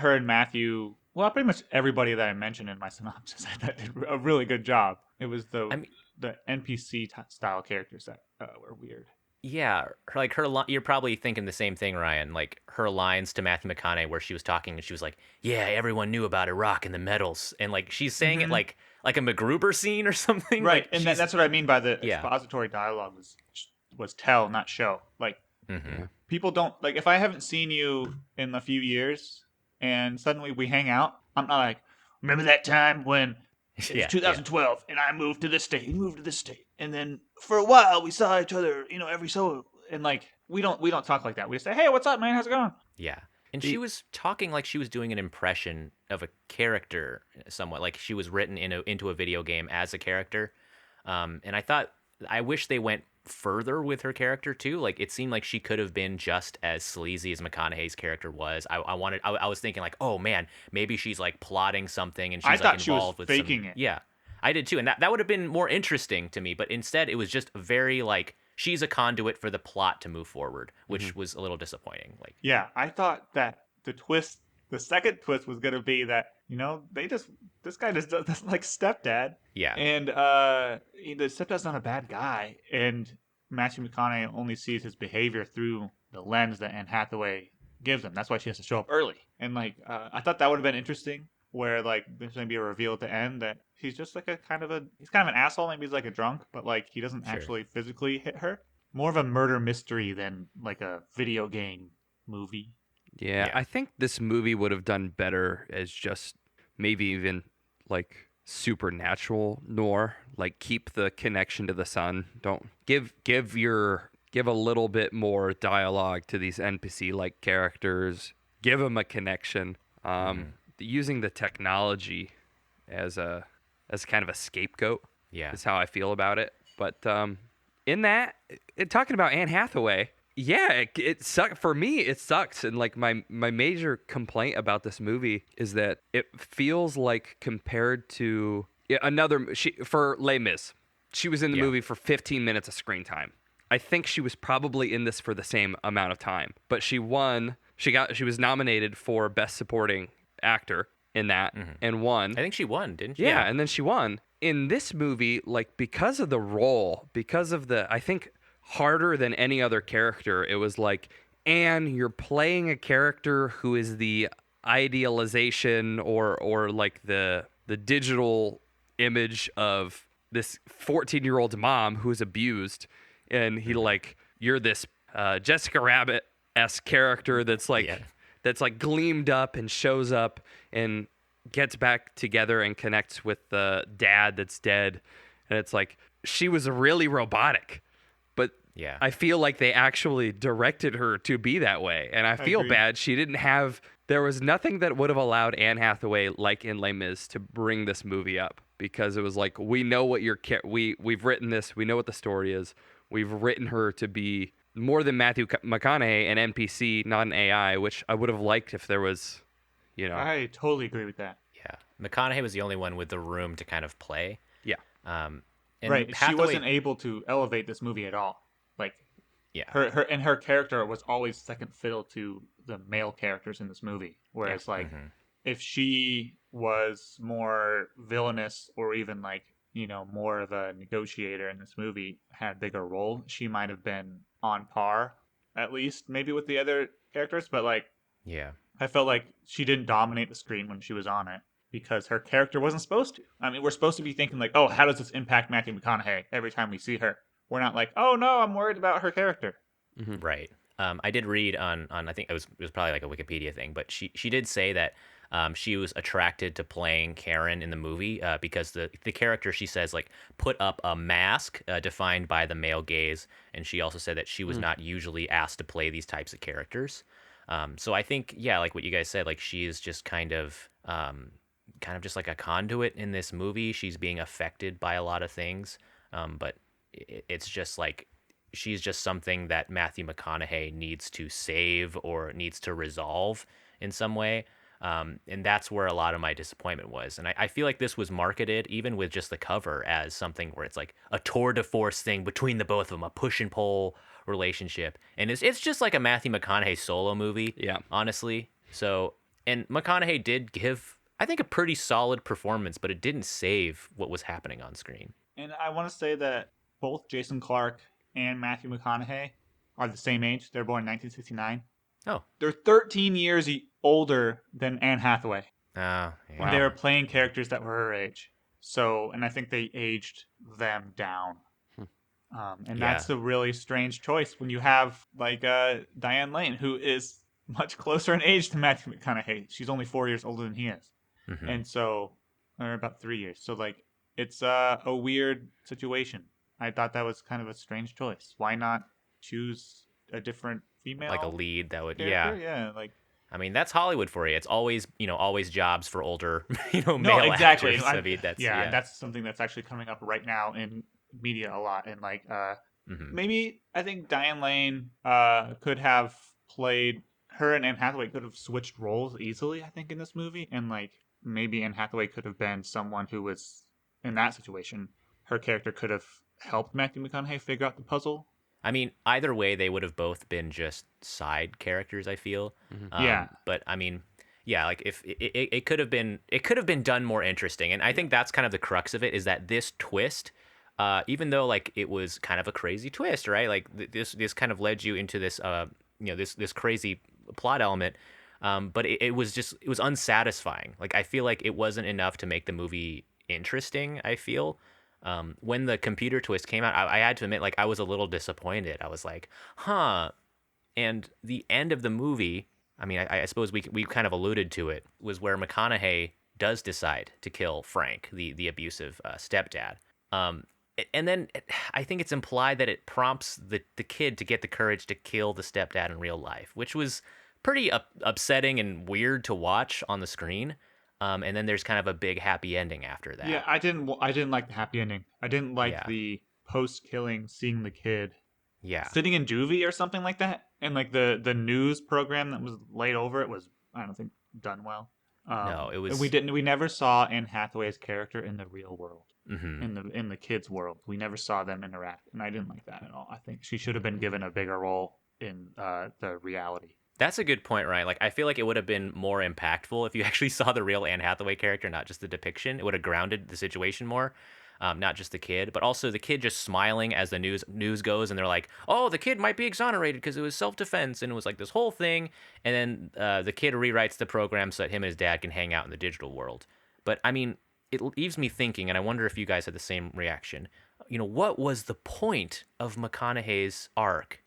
her and Matthew, well, pretty much everybody that I mentioned in my synopsis, I thought did a really good job. It was I mean, the NPC style characters that were weird. yeah, like you're probably thinking the same thing, Ryan. Like her lines to Matthew McConaughey, where she was talking and she was like, "Yeah, everyone knew about Iraq and the medals," and like she's saying it Hmm. like a MacGruber scene or something. Right, Like and she's that's what I mean by the yeah. expository dialogue was tell, not show. Like Hmm. Yeah. people don't like if I haven't seen you in a few years and suddenly we hang out, I'm not like, remember that time when it was Yeah, yeah, 2012 and I moved to this state, you moved to this state, and then for a while we saw each other, you know, every so and like we don't talk like that. We just say, hey, what's up, man? How's it going? yeah. And she The was talking like she was doing an impression of a character, somewhat like she was written into a video game as a character. And I wish they went further with her character too. Like it seemed like she could have been just as sleazy as McConaughey's character was. I was thinking like, oh man, maybe she's like plotting something and I she's like thought she was involved with faking some. it. Yeah, I did too, and that would have been more interesting to me. But instead, it was just very like she's a conduit for the plot to move forward, which was a little disappointing. Like, Yeah, I thought that the second twist was gonna be that you know this guy just doesn't like stepdad, yeah, and the stepdad's not a bad guy, and Matthew McConaughey only sees his behavior through the lens that Anne Hathaway gives him. That's why she has to show up early, and like I thought that would have been interesting. Where like there's gonna be a reveal at the end that he's just like he's kind of an asshole. Maybe he's like a drunk, but like he doesn't sure. actually physically hit her. More of a murder mystery than like a video game movie. Yeah, Yeah. I think this movie would have done better as just maybe even like supernatural noir. Like keep the connection to the sun. Don't give a little bit more dialogue to these NPC like characters. Give them a connection. Using the technology as kind of a scapegoat Yeah. is how I feel about it. But in that, talking about Anne Hathaway, yeah, it sucked for me. It sucks, and like my major complaint about this movie is that it feels like compared to for Les Mis, she was in the Yeah. movie for 15 minutes of screen time. I think she was probably in this for the same amount of time, but she won. She was nominated for Best Supporting Actor in that and won. I think she won, didn't she? Yeah, and then she won. In this movie, like because of the role, because of I think harder than any other character, it was like, Anne, you're playing a character who is the idealization or like the digital image of this 14-year-old mom who's abused, and you're this Jessica Rabbit-esque character that's like Yeah. that's like gleamed up and shows up and gets back together and connects with the dad that's dead. And it's like, she was really robotic. But Yeah. I feel like they actually directed her to be that way. And I feel agree. bad. She didn't have, there was nothing that would have allowed Anne Hathaway, like in Les Mis, to bring this movie up. Because it was like, we know what we've written this. We know what the story is. We've written her to be more than Matthew McConaughey, an NPC, not an AI, which I would have liked if there was, I totally agree with that. Yeah. McConaughey was the only one with the room to kind of play. Yeah. And Right. She Hathaway, wasn't able to elevate this movie at all. Like yeah. her character was always second fiddle to the male characters in this movie. Whereas if she was more villainous or even like, more of a negotiator in this movie, had a bigger role, she might have been on par, at least maybe with the other characters. But like, Yeah. I felt like she didn't dominate the screen when she was on it because her character wasn't supposed to. I mean, we're supposed to be thinking like, oh, how does this impact Matthew McConaughey every time we see her? We're not like, oh no, I'm worried about her character. Right. I did read on I think it was probably like a Wikipedia thing, but she did say that she was attracted to playing Karen in the movie because the character, she says, like, put up a mask defined by the male gaze, and she also said that she was not usually asked to play these types of characters. So I think, yeah, like what you guys said, like she is just kind of just like a conduit in this movie. She's being affected by a lot of things, but it's just like she's just something that Matthew McConaughey needs to save or needs to resolve in some way. And that's where a lot of my disappointment was. And I feel like this was marketed, even with just the cover, as something where it's like a tour de force thing between the both of them, a push and pull relationship. And it's just like a Matthew McConaughey solo movie, honestly. So, and McConaughey did give, I think, a pretty solid performance, but it didn't save what was happening on screen. And I want to say that both Jason Clarke and Matthew McConaughey are the same age. They're born in 1969. Oh. They're 13 years older than Anne Hathaway. Yeah. And they were playing characters that were her age. So, and I think they aged them down. And that's a really strange choice when you have like Diane Lane, who is much closer in age to Matthew McConaughey. She's only 4 years older than he is. And so, or about 3 years. So like, it's a weird situation. I thought that was kind of a strange choice. Why not choose a different female, like a lead that would character? Yeah, like, I mean, that's Hollywood for you. It's always, always jobs for older, male exactly. actors. I mean, that's that's something that's actually coming up right now in media a lot. And like, maybe I think Diane Lane could have played, her and Anne Hathaway could have switched roles easily, I think, in this movie. And like, maybe Anne Hathaway could have been someone who was in that situation. Her character could have helped Matthew McConaughey figure out the puzzle. I mean, either way, they would have both been just side characters, I feel. But I mean, yeah, like if it could have been done more interesting, and I think that's kind of the crux of it, is that this twist, even though like it was kind of a crazy twist, right? Like this kind of led you into this this crazy plot element, but it was unsatisfying. Like I feel like it wasn't enough to make the movie interesting. I feel. When the computer twist came out, I had to admit, like, I was a little disappointed. I was like, huh. And the end of the movie, I mean, I suppose we kind of alluded to it, was where McConaughey does decide to kill Frank, the abusive stepdad. And then I think it's implied that it prompts the kid to get the courage to kill the stepdad in real life, which was pretty upsetting and weird to watch on the screen. And then there's kind of a big happy ending after that. Yeah, I didn't like the happy ending. I didn't like the post-killing, seeing the kid sitting in juvie or something like that. And like the news program that was laid over it was, I don't think, done well. No, it was. We never saw Anne Hathaway's character in the real world, in the kids' world. We never saw them interact, and I didn't like that at all. I think she should have been given a bigger role in the reality. That's a good point, Ryan. Like, I feel like it would have been more impactful if you actually saw the real Anne Hathaway character, not just the depiction. It would have grounded the situation more, not just the kid, but also the kid just smiling as the news goes, and they're like, "Oh, the kid might be exonerated because it was self-defense," and it was like this whole thing. And then the kid rewrites the program so that him and his dad can hang out in the digital world. But I mean, it leaves me thinking, and I wonder if you guys had the same reaction. What was the point of McConaughey's arc?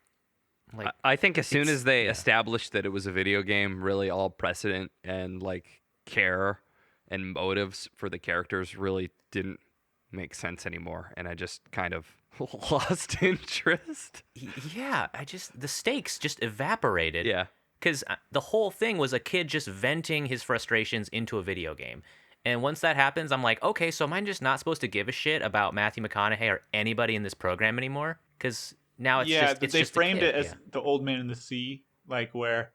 Like, I think as soon as they established that it was a video game, really all precedent and like care and motives for the characters really didn't make sense anymore, and I just kind of lost interest. Yeah, the stakes just evaporated. Yeah. Because the whole thing was a kid just venting his frustrations into a video game. And once that happens, I'm like, okay, so am I just not supposed to give a shit about Matthew McConaughey or anybody in this program anymore? Because now it's they just framed a it kid. as the old man in the sea, like where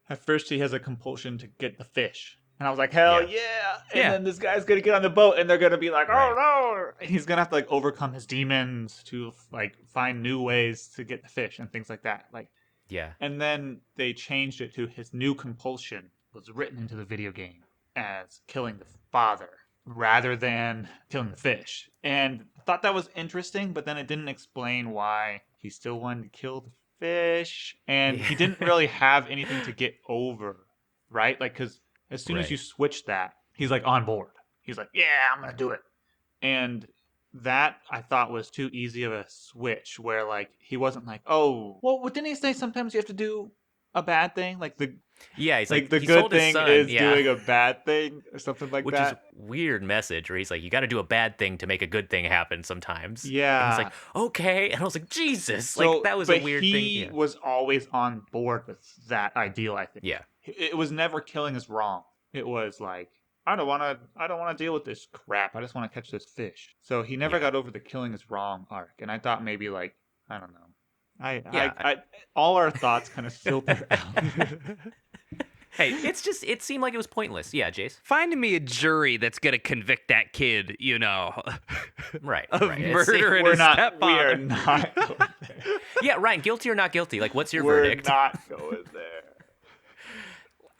at first he has a compulsion to get the fish. And I was like, hell yeah. And then this guy's going to get on the boat and they're going to be like, oh no. And he's going to have to like overcome his demons to like find new ways to get the fish and things like that. Like, Yeah. And then they changed it to his new compulsion was written into the video game as killing the father rather than killing the fish. And I thought that was interesting, but then it didn't explain why he still wanted to kill the fish. And he didn't really have anything to get over, right? Like, because as soon as you switch that, he's like on board. He's like, yeah, I'm going to do it. And that I thought was too easy of a switch where like he wasn't like, oh, well, didn't he say sometimes you have to do a bad thing? Like he's like the he good told his thing son, is doing a bad thing or something like which that. is weird message where he's like, you got to do a bad thing to make a good thing happen sometimes. Yeah. And he's like, okay. And I was like, Jesus. Like that was a weird thing. He was always on board with that ideal, I think. Yeah. It was never killing is wrong. It was like, I don't want to deal with this crap. I just want to catch this fish. So he never got over the killing is wrong arc. And I thought maybe like, I don't know. I all our thoughts kind of filter out. Hey, it seemed like it was pointless. Yeah, Jace. Find me a jury that's gonna convict that kid, Right. of right. murdering We his are stepfather. not going there. Yeah, Ryan, guilty or not guilty? Like, what's your We're verdict? not going there.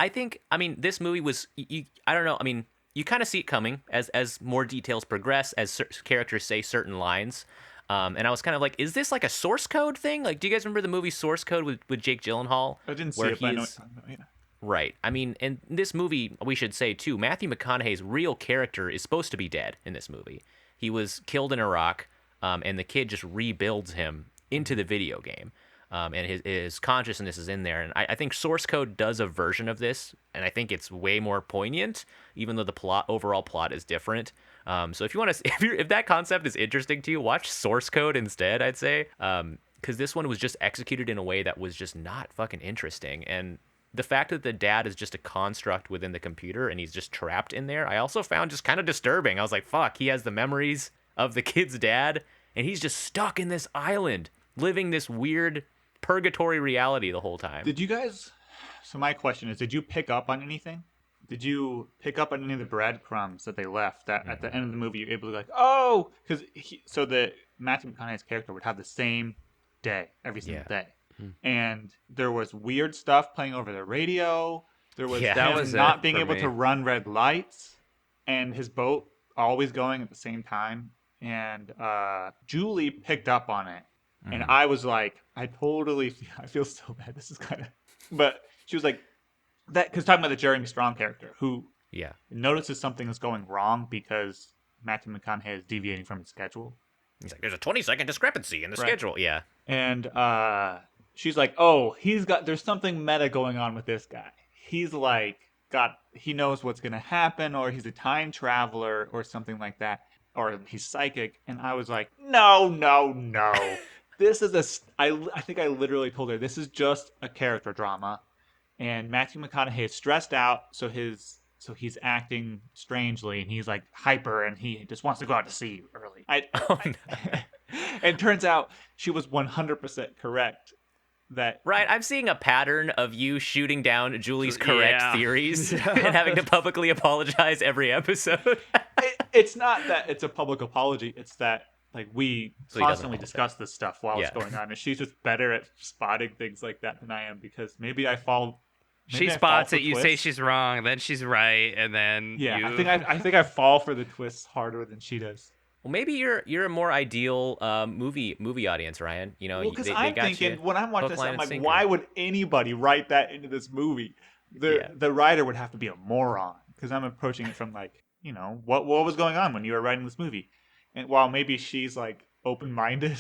I mean, this movie was, I don't know, I mean, you kind of see it coming as more details progress, as characters say certain lines. And I was kind of like, is this like a source code thing? Like, do you guys remember the movie Source Code with Jake Gyllenhaal? I didn't see it, but I know what you're talking about, Right. I mean, in this movie, we should say, too, Matthew McConaughey's real character is supposed to be dead in this movie. He was killed in Iraq, and the kid just rebuilds him into the video game. And his consciousness is in there. And I think Source Code does a version of this, and I think it's way more poignant, even though the overall plot is different. So if you want to, if that concept is interesting to you, watch Source Code instead, I'd say. Because this one was just executed in a way that was just not fucking interesting. And the fact that the dad is just a construct within the computer and he's just trapped in there, I also found just kind of disturbing. I was like, fuck, he has the memories of the kid's dad, and he's just stuck in this island, living this weird purgatory reality the whole time. Did you guys... So my question is, did you pick up on anything? Did you pick up on any of the breadcrumbs that they left that at the end of the movie you're able to like, oh, because so the Matthew McConaughey's character would have the same day every single day. And there was weird stuff playing over the radio. There was him not being able to run red lights, and his boat always going at the same time. And Julie picked up on it, and I was like, I feel so bad. This is kind of, but she was like that because talking about the Jeremy Strong character who notices something is going wrong because Matthew McConaughey is deviating from his schedule. He's like, there's a 20-second discrepancy in the schedule. Yeah. And she's like, oh, there's something meta going on with this guy. He's like, he knows what's going to happen, or he's a time traveler or something like that, or he's psychic. And I was like, no. This is I think I literally told her, this is just a character drama. And Matthew McConaughey is stressed out, so he's acting strangely, and he's like hyper, and he just wants to go out to sea early. And it turns out she was 100% correct. Right, I'm seeing a pattern of you shooting down Julie's correct theories and having to publicly apologize every episode. It's not that it's a public apology. It's that like we constantly discuss this stuff while it's going on, and she's just better at spotting things like that than I am because maybe I fall. She spots it. You say she's wrong, then she's right, and then I think I fall for the twists harder than she does. Well, maybe you're a more ideal movie audience, Ryan. You know, because I'm thinking when I'm watching this, I'm like, why would anybody write that into this movie? The writer would have to be a moron because I'm approaching it from like, you know, what was going on when you were writing this movie, and while maybe she's like open-minded.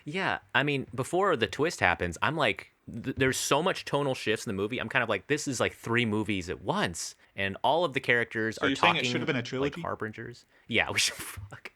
Yeah, I mean, before the twist happens, I'm like, there's so much tonal shifts in the movie. I'm kind of like, this is like 3 movies at once, and all of the characters are talking. Saying it should have been a trilogy? Like harbingers. Yeah, we should. Fuck.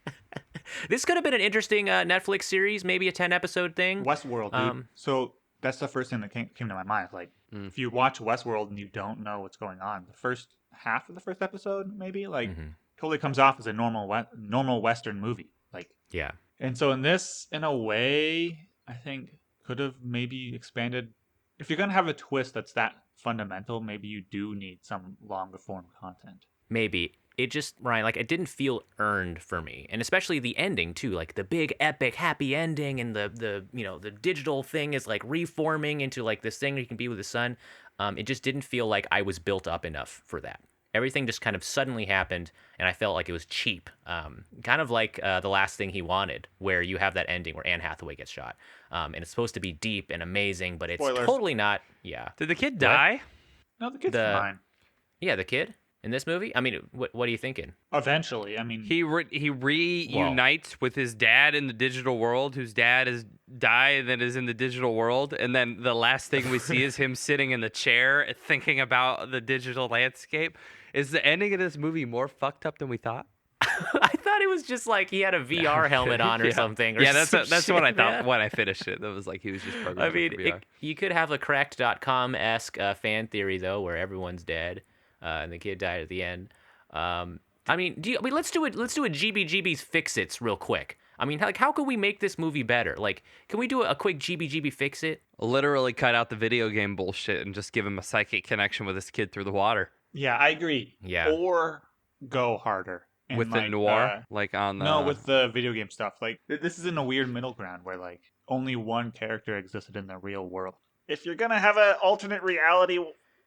This could have been an interesting Netflix series, maybe a 10-episode thing. Westworld, dude. So that's the first thing that came to my mind. Like, if you watch Westworld and you don't know what's going on, the first half of the first episode, maybe, like, totally comes off as a normal Western movie. Like, Yeah. and so in this, in a way, I think could have maybe expanded. If you're gonna have a twist that's that fundamental, maybe you do need some longer form content. Maybe. It just, Ryan, like, it didn't feel earned for me. And especially the ending, too. Like, the big, epic, happy ending, and the digital thing is, like, reforming into, like, this thing where you can be with the sun. It just didn't feel like I was built up enough for that. Everything just kind of suddenly happened, and I felt like it was cheap. Kind of like The Last Thing He Wanted, where you have that ending where Anne Hathaway gets shot. And it's supposed to be deep and amazing, but it's Spoilers. totally not. Yeah. Did the kid die? No, the kid's fine. Yeah, the kid in this movie? I mean, what are you thinking? Eventually, I mean, He reunites with his dad in the digital world, whose dad is died and is in the digital world, and then the last thing we see is him sitting in the chair thinking about the digital landscape. Is the ending of this movie more fucked up than we thought? I thought it was just like he had a VR helmet on or something. Or that's some what I shit, thought man. when I finished it. That was like he was just programmed I mean, for VR. you could have a Cracked.com-esque fan theory, though, where everyone's dead and the kid died at the end. I mean, let's do a GBGBs Fix-Its real quick. I mean, like, how can we make this movie better? Like, can we do a quick GBGB Fix-It? Literally cut out the video game bullshit and just give him a psychic connection with this kid through the water. yeah, I agree. Yeah. Or go harder. And With the noir, like on the... No, with the video game stuff. Like, this is in a weird middle ground where, like, only one character existed in the real world. If you're gonna have an alternate reality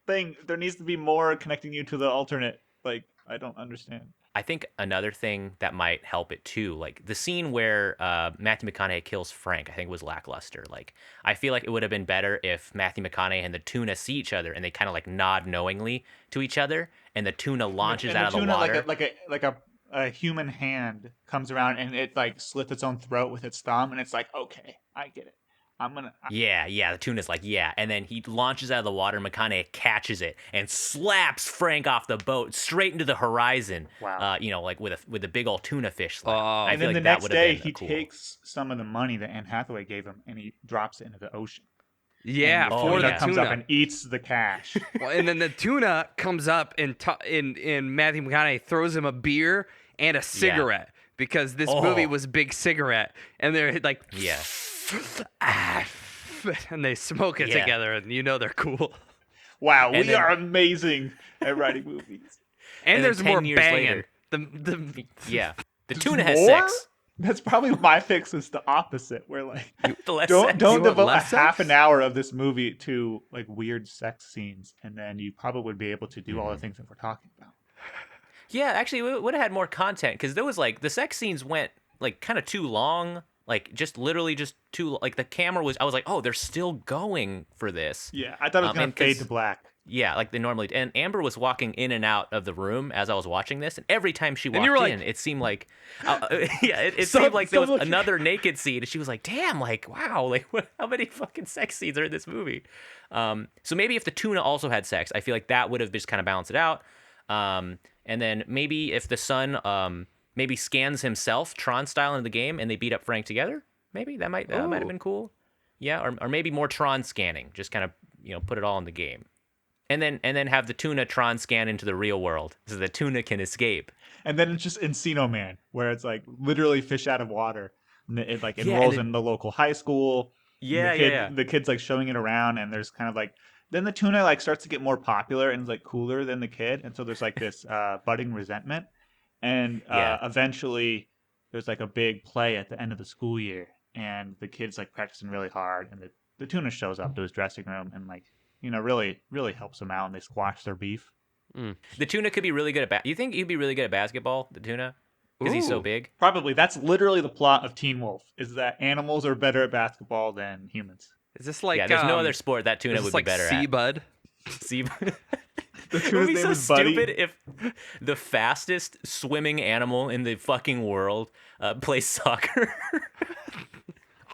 thing, there needs to be more connecting you to the alternate. Like, I don't understand. I think another thing that might help it too, like the scene where Matthew McConaughey kills Frank, I think was lackluster. Like, I feel like it would have been better if Matthew McConaughey and the tuna see each other and they kind of like nod knowingly to each other, and the tuna launches And out of the tuna, water. like a human hand comes around and it like slits its own throat with its thumb, and it's like, okay, I get it. Yeah, the tuna's like, yeah. And then he launches out of the water, McConaughey catches it and slaps Frank off the boat straight into the horizon. Wow. Like with a big old tuna fish slap. Oh. I And feel then like the that next would have day, been he cool. takes some of the money that Anne Hathaway gave him and he drops it into the ocean. Yeah, And the Oh, for tuna the yeah. comes tuna. up and eats the cash. Well, and then the tuna comes up and Matthew McConaughey throws him a beer and a cigarette because this movie was Big Cigarette, and they're like, Yeah. and they smoke it Yeah. together, and you know they're cool. Wow, And we then- are amazing at writing movies. And, then there's 10 more years banging. later- The Yeah. The There's tuna has more? sex. That's probably my fix. Is the opposite, where like The less don't sex. You want devote a less half sex? an hour of this movie to like weird sex scenes, and then you probably would be able to do all the things that we're talking about. Yeah, actually, we would have had more content because there was like the sex scenes went like kind of too long. Like just literally just too like the camera was. I was like, oh, they're still going for this. Yeah, I thought it was gonna and fade 'cause- to black. Yeah, like they normally. And Amber was walking in and out of the room as I was watching this, and every time she And walked you were like- in, it seemed like, it Some- seemed like there was some of- another naked scene, and she was like, "Damn, like wow, like how many fucking sex scenes are in this movie?" So maybe if the tuna also had sex, I feel like that would have just kind of balanced it out. And then maybe if the son maybe scans himself Tron style in the game, and they beat up Frank together, maybe that might have Ooh. been cool. Yeah, or maybe more Tron scanning, just kind of put it all in the game. And then have the tuna Tron scan into the real world so the tuna can escape. And then it's just Encino Man, where it's like literally fish out of water. And it like Yeah, enrolls and in the local high school. The kid's like showing it around, and there's kind of like then the tuna like starts to get more popular and is like cooler than the kid, and so there's like this budding resentment, and eventually there's like a big play at the end of the school year, and the kid's like practicing really hard, and the tuna shows up to his dressing room and like really helps him out, and they squash their beef. The tuna could be really good at you think he'd be really good at basketball, the tuna? Because he's so Ooh. big? Probably. That's literally the plot of Teen Wolf, is that animals are better at basketball than humans. Is this like yeah, there's no other sport that tuna is would this like be better Sea at. Bud? See, The it would tuna's be name so is Buddy. stupid if the fastest swimming animal in the fucking world plays soccer.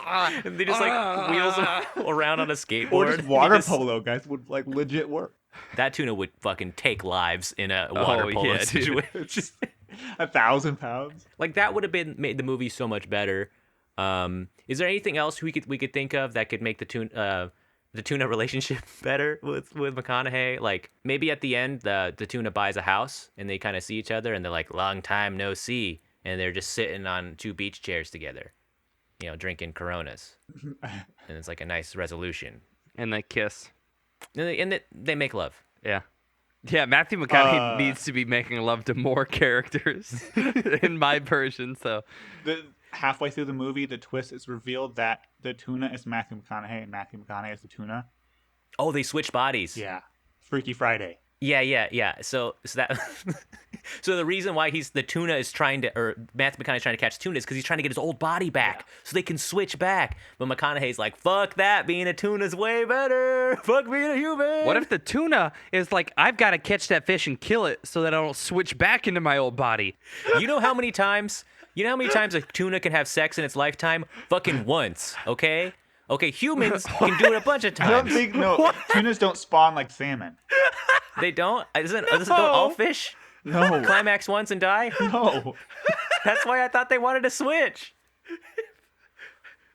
And they just like wheels him around on a skateboard. Or just water polo, guys, would like legit work. That tuna would fucking take lives in a water polo yeah, dude. situation. 1,000 pounds. Like that would have been made the movie so much better. Is there anything else we could think of that could make the tuna relationship better with McConaughey? Like maybe at the end the tuna buys a house and they kind of see each other and they're like, long time no see, and they're just sitting on 2 beach chairs together, drinking Coronas, and it's like a nice resolution. And they kiss. And they make love. Yeah. Yeah, Matthew McConaughey needs to be making love to more characters in my version. So halfway through the movie, the twist is revealed that the tuna is Matthew McConaughey and Matthew McConaughey is the tuna. Oh, they switch bodies. Yeah. Freaky Friday. Yeah. So that so the reason why the tuna is trying to, or Matthew McConaughey's trying to catch tuna is because he's trying to get his old body back so they can switch back. But McConaughey's like, fuck that, being a tuna's way better. Fuck being a human. what if the tuna is like, I've got to catch that fish and kill it so that I don't switch back into my old body? You know how many times a tuna can have sex in its lifetime? Fucking once, okay? Okay, humans can do it a bunch of I don't times. think, no, tunas don't spawn like salmon. They don't? Don't all fish No. climax once and die? No. That's why I thought they wanted to switch.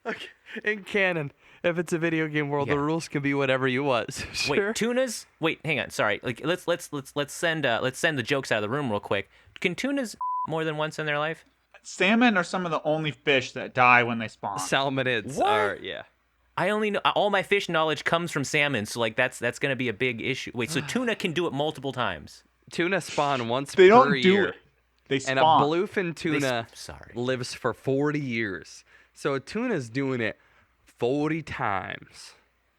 Okay. In canon, if it's a video game world, Yeah. the rules can be whatever you want. So sure. Wait, tunas? Wait, hang on. Sorry. Like, let's send the jokes out of the room real quick. Can tunas more than once in their life? Salmon are some of the only fish that die when they spawn. Salmonids What? are, yeah. I only know all my fish knowledge comes from salmon, so like that's gonna be a big issue. Wait, so tuna can do it multiple times? Tuna spawn once They per don't do year. it. They spawn. And a bluefin tuna Sorry. lives for 40 years. So a tuna's doing it 40 times.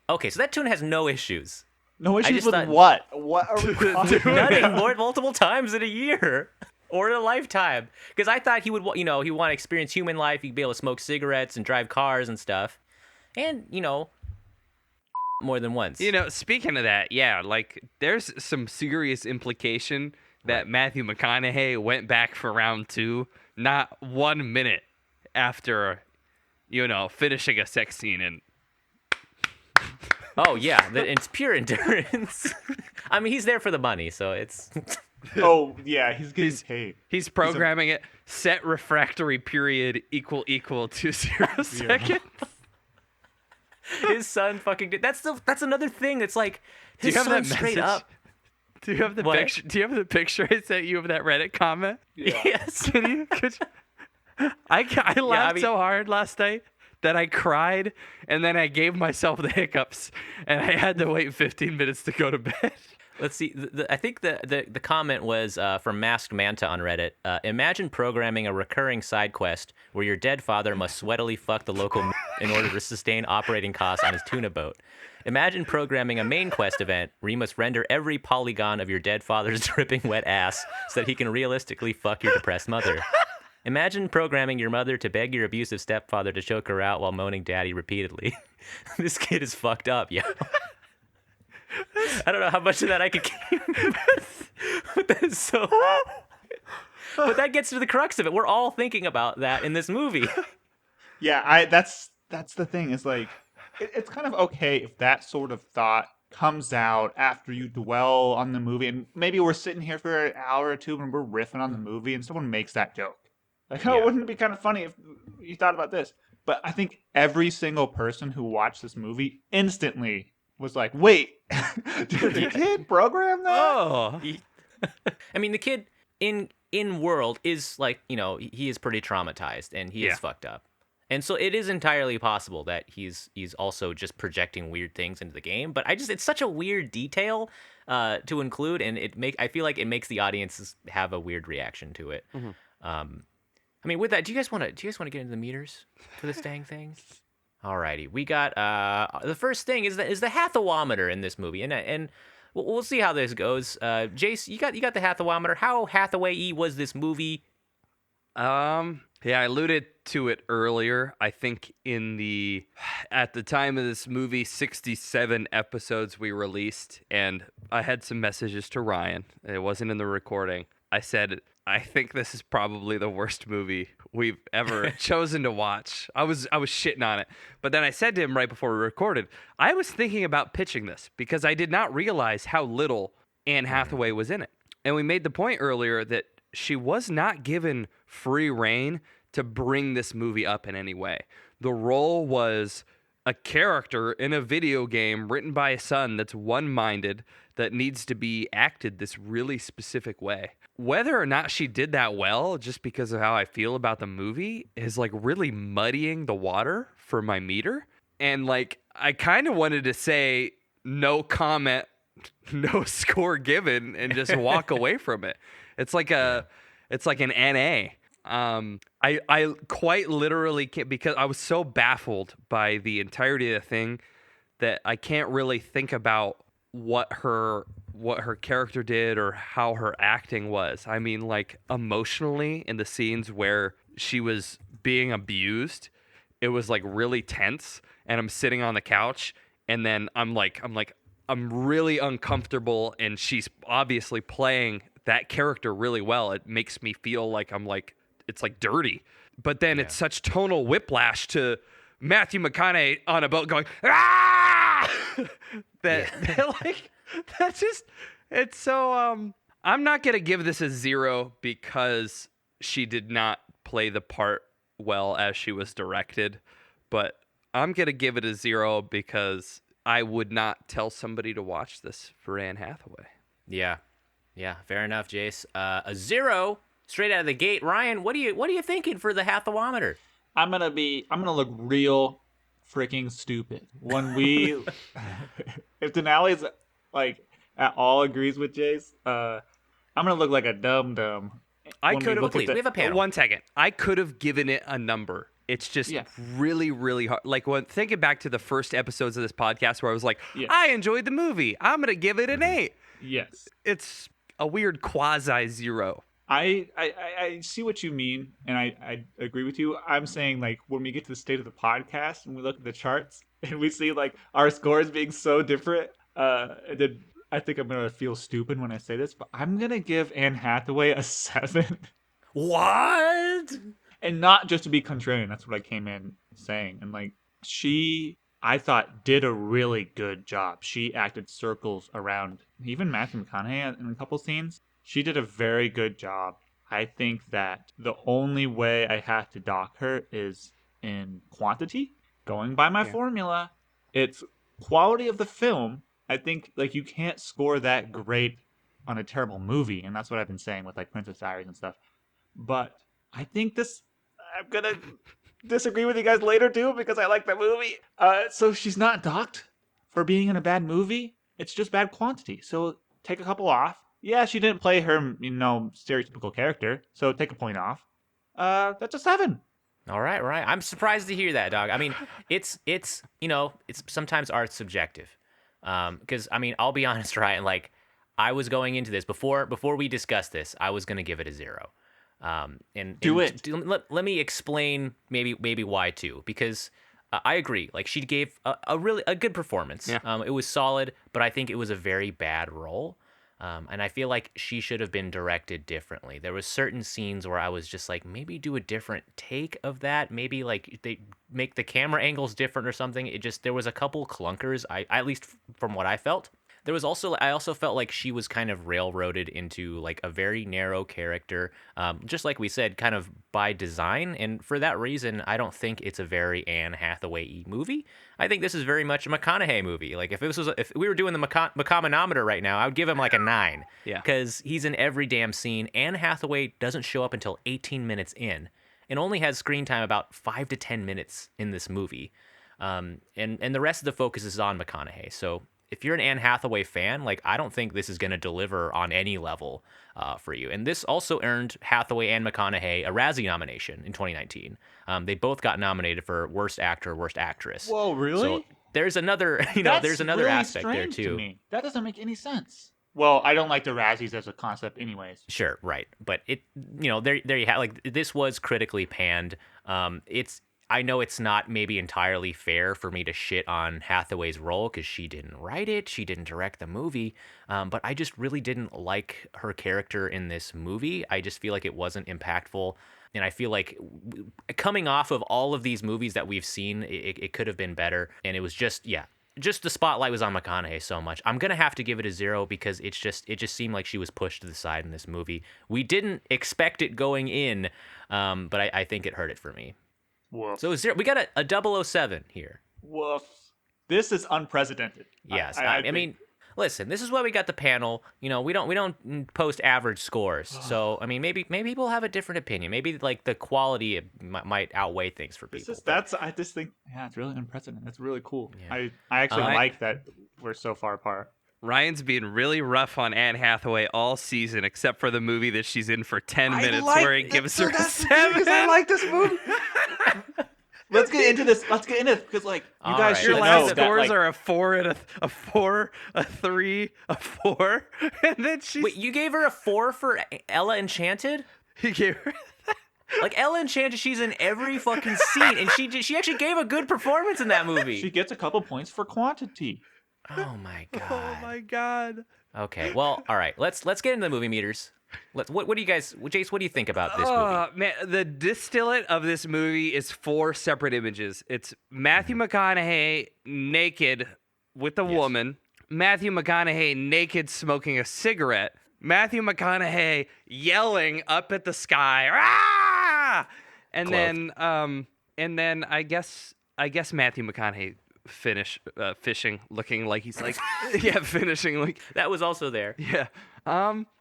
Okay, so that tuna has no issues. No issues just with thought- what? What are we talking Nutting about? more multiple times in a year or in a lifetime. Because I thought he would, he want to experience human life. He'd be able to smoke cigarettes and drive cars and stuff, and more than once. Speaking of that, yeah, like there's some serious implication that Matthew McConaughey went back for round 2, not 1 minute after, finishing a sex scene. And Oh yeah, it's pure endurance. I mean, he's there for the money, so it's. Oh, yeah, he's getting paid. he's programming it, set refractory period equal to 0 seconds. His son fucking did. That's another thing. That's like Do you his have son that straight message? up. Do you have the What? picture? Do you have the picture I sent you of that Reddit comment? Yeah. Yes. Can you? I laughed so hard last night that I cried, and then I gave myself the hiccups, and I had to wait 15 minutes to go to bed. Let's see. I think the comment was from Masked Manta on Reddit. Imagine programming a recurring side quest where your dead father must sweatily fuck the local in order to sustain operating costs on his tuna boat. Imagine programming a main quest event where you must render every polygon of your dead father's dripping wet ass so that he can realistically fuck your depressed mother. Imagine programming your mother to beg your abusive stepfather to choke her out while moaning daddy repeatedly. This kid is fucked up, yo. I don't know how much of that I could keep. But that is so. But that gets to the crux of it. We're all thinking about that in this movie. Yeah, that's the thing. Is like, it's kind of okay if that sort of thought comes out after you dwell on the movie, and maybe we're sitting here for an hour or two and we're riffing on the movie, and someone makes that joke. Like, oh, Yeah. wouldn't it be kind of funny if you thought about this? But I think every single person who watched this movie instantly was like, wait, did the kid program that? Oh, I mean, the kid in world is like, he is pretty traumatized and he is fucked up. And so it is entirely possible that he's also just projecting weird things into the game. But it's such a weird detail to include, and I feel like it makes the audiences have a weird reaction to it. Mm-hmm. I mean, with that, do you guys want to get into the meters for this dang thing? Alrighty, we got the first thing is the Hathowometer in this movie, and we'll see how this goes. Jace, you got the Hathowometer. How Hathaway-y was this movie? Yeah, I alluded to it earlier. I think at the time of this movie, 67 episodes we released, and I had some messages to Ryan. It wasn't in the recording. I said, I think this is probably the worst movie we've ever chosen to watch. I was shitting on it. But then I said to him right before we recorded, I was thinking about pitching this because I did not realize how little Anne Hathaway was in it. And we made the point earlier that she was not given free reign to bring this movie up in any way. The role was a character in a video game written by a son that's one-minded, that needs to be acted this really specific way. Whether or not she did that well, just because of how I feel about the movie, is like really muddying the water for my meter. And like, I kind of wanted to say no comment, no score given, and just walk away from it. It's like it's like an NA. I quite literally can't, because I was so baffled by the entirety of the thing that I can't really think about what her character did or how her acting was. I mean, like, emotionally, in the scenes where she was being abused, it was like really tense, and I'm sitting on the couch, and then I'm really uncomfortable, and she's obviously playing that character really well. It makes me feel like it's like dirty. But then it's such tonal whiplash to Matthew McConaughey on a boat going, ah! That's just, it's so, I'm not going to give this a 0 because she did not play the part well as she was directed, but I'm going to give it a 0 because I would not tell somebody to watch this for Anne Hathaway. Yeah, fair enough, Jace. A 0 straight out of the gate. Ryan, what are you thinking for the Hathawometer? I'm gonna look real freaking stupid when we if Denali's like at all agrees with Jace, I'm gonna look like a dum-dum. I could have, we have a panel. 1 second. I could have given it a number. It's just really, really hard. Like, when thinking back to the first episodes of this podcast where I was like, I enjoyed the movie, I'm going to give it an 8. Yes. It's a weird quasi-0. I see what you mean, and I agree with you. I'm saying, like, when we get to the state of the podcast and we look at the charts and we see, like, our scores being so different, then I think I'm going to feel stupid when I say this, but I'm going to give Anne Hathaway a 7. What? And not just to be contrarian, that's what I came in saying. And, like, she, I thought, did a really good job. She acted circles around even Matthew McConaughey in a couple scenes. She did a very good job. I think that the only way I have to dock her is in quantity. Going by my formula, it's quality of the film. I think, like, you can't score that great on a terrible movie, and that's what I've been saying with, like, Princess Diaries and stuff. But I think this, I'm gonna disagree with you guys later too, because I like the movie. So she's not docked for being in a bad movie. It's just bad quantity. So take a couple off. Yeah, she didn't play her, stereotypical character. So take a point off. That's a 7. All right. I'm surprised to hear that, dog. I mean, it's sometimes art's subjective. Because I mean, I'll be honest, Ryan. Like, I was going into this before we discussed this, I was gonna give it a 0. Let me explain maybe why too, because I agree. Like, she gave a really good performance. Yeah. It was solid, but I think it was a very bad role. And I feel like she should have been directed differently. There was certain scenes where I was just like, maybe do a different take of that. Maybe like they make the camera angles different or something. There was a couple clunkers. At least from what I felt. I also felt like she was kind of railroaded into like a very narrow character, just like we said, kind of by design. And for that reason, I don't think it's a very Anne Hathaway-y movie. I think this is very much a McConaughey movie. Like, if we were doing the McComanometer right now, I would give him like a 9. Yeah. Because he's in every damn scene. Anne Hathaway doesn't show up until 18 minutes in, and only has screen time about 5 to 10 minutes in this movie. And the rest of the focus is on McConaughey. So if you're an Anne Hathaway fan, like, I don't think this is going to deliver on any level for you. And this also earned Hathaway and McConaughey a Razzie nomination in 2019. They both got nominated for Worst Actor, Worst Actress. Whoa, really? So there's another, there's another really aspect there too. To me. That doesn't make any sense. Well, I don't like the Razzies as a concept anyways. Sure, right. But there you have, like, this was critically panned. I know it's not maybe entirely fair for me to shit on Hathaway's role because she didn't write it, she didn't direct the movie, but I just really didn't like her character in this movie. I just feel like it wasn't impactful, and I feel like coming off of all of these movies that we've seen, it could have been better, and it was just, just the spotlight was on McConaughey so much. I'm gonna have to give it a 0 because it just seemed like she was pushed to the side in this movie. We didn't expect it going in, but I think it hurt it for me. Woof. So 0. We got a 007 here. Woof. This is unprecedented. Yes, I mean, listen, this is why we got the panel. You know, we don't post average scores. So I mean, maybe people have a different opinion. Maybe like the quality might outweigh things for people. I just think, it's really unprecedented. That's really cool. Yeah. I actually like that we're so far apart. Ryan's being really rough on Anne Hathaway all season, except for the movie that she's in for 10 minutes, where he gives her a 7. I like this movie. Let's get into this. Because like you All guys right. should Your know last that, scores like, are a 4 and a 4, a 3, a 4, and then she's. Wait, you gave her a 4 for Ella Enchanted? He gave her. Like Ella Enchanted, she's in every fucking scene, and she actually gave a good performance in that movie. she gets a couple points for quantity. Oh my god. Oh my god. Okay, well, all right. Let's get into the movie meters. What do you guys, Jace? What do you think about this movie? Man, the distillate of this movie is 4 separate images. It's Matthew McConaughey naked with a woman, Matthew McConaughey naked smoking a cigarette, Matthew McConaughey yelling up at the sky, ah! And then I guess Matthew McConaughey fishing, looking like he's like finishing like That was also there. yeah.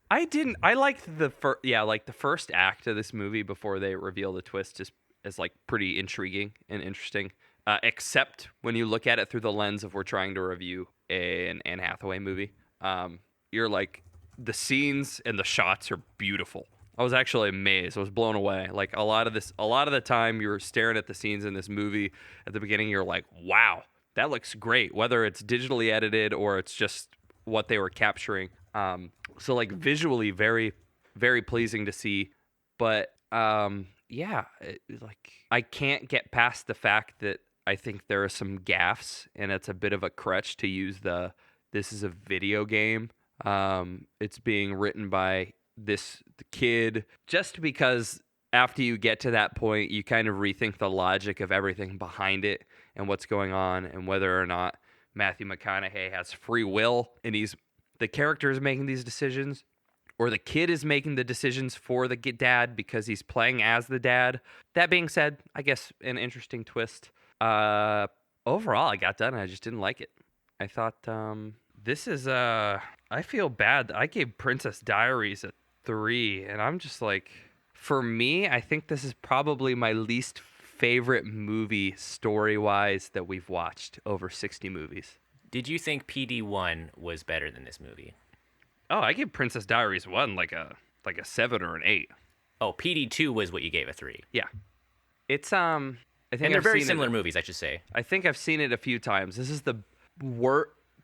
I liked the first act of this movie before they reveal the twist is like pretty intriguing and interesting. Except when you look at it through the lens of we're trying to review an Anne Hathaway movie. You're like, the scenes and the shots are beautiful. I was actually amazed. I was blown away. Like a lot of the time you're staring at the scenes in this movie at the beginning, you're like, wow, that looks great. Whether it's digitally edited or it's just what they were capturing. So like visually very, very pleasing to see, but like I can't get past the fact that I think there are some gaffes and it's a bit of a crutch to use this is a video game. It's being written by the kid, just because after you get to that point, you kind of rethink the logic of everything behind it and what's going on and whether or not Matthew McConaughey has free will and the character is making these decisions, or the kid is making the decisions for the dad because he's playing as the dad. That being said, I guess an interesting twist. Overall, I got done and I just didn't like it. I thought this is I feel bad. I gave Princess Diaries a 3, and I'm just like, for me, I think this is probably my least favorite movie story-wise that we've watched over 60 movies. Did you think PD1 was better than this movie? Oh, I gave Princess Diaries 1 like a 7 or an 8. Oh, PD2 was what you gave a 3. Yeah. It's I think And they're I've very seen similar it, movies, I should say. I think I've seen it a few times. This is the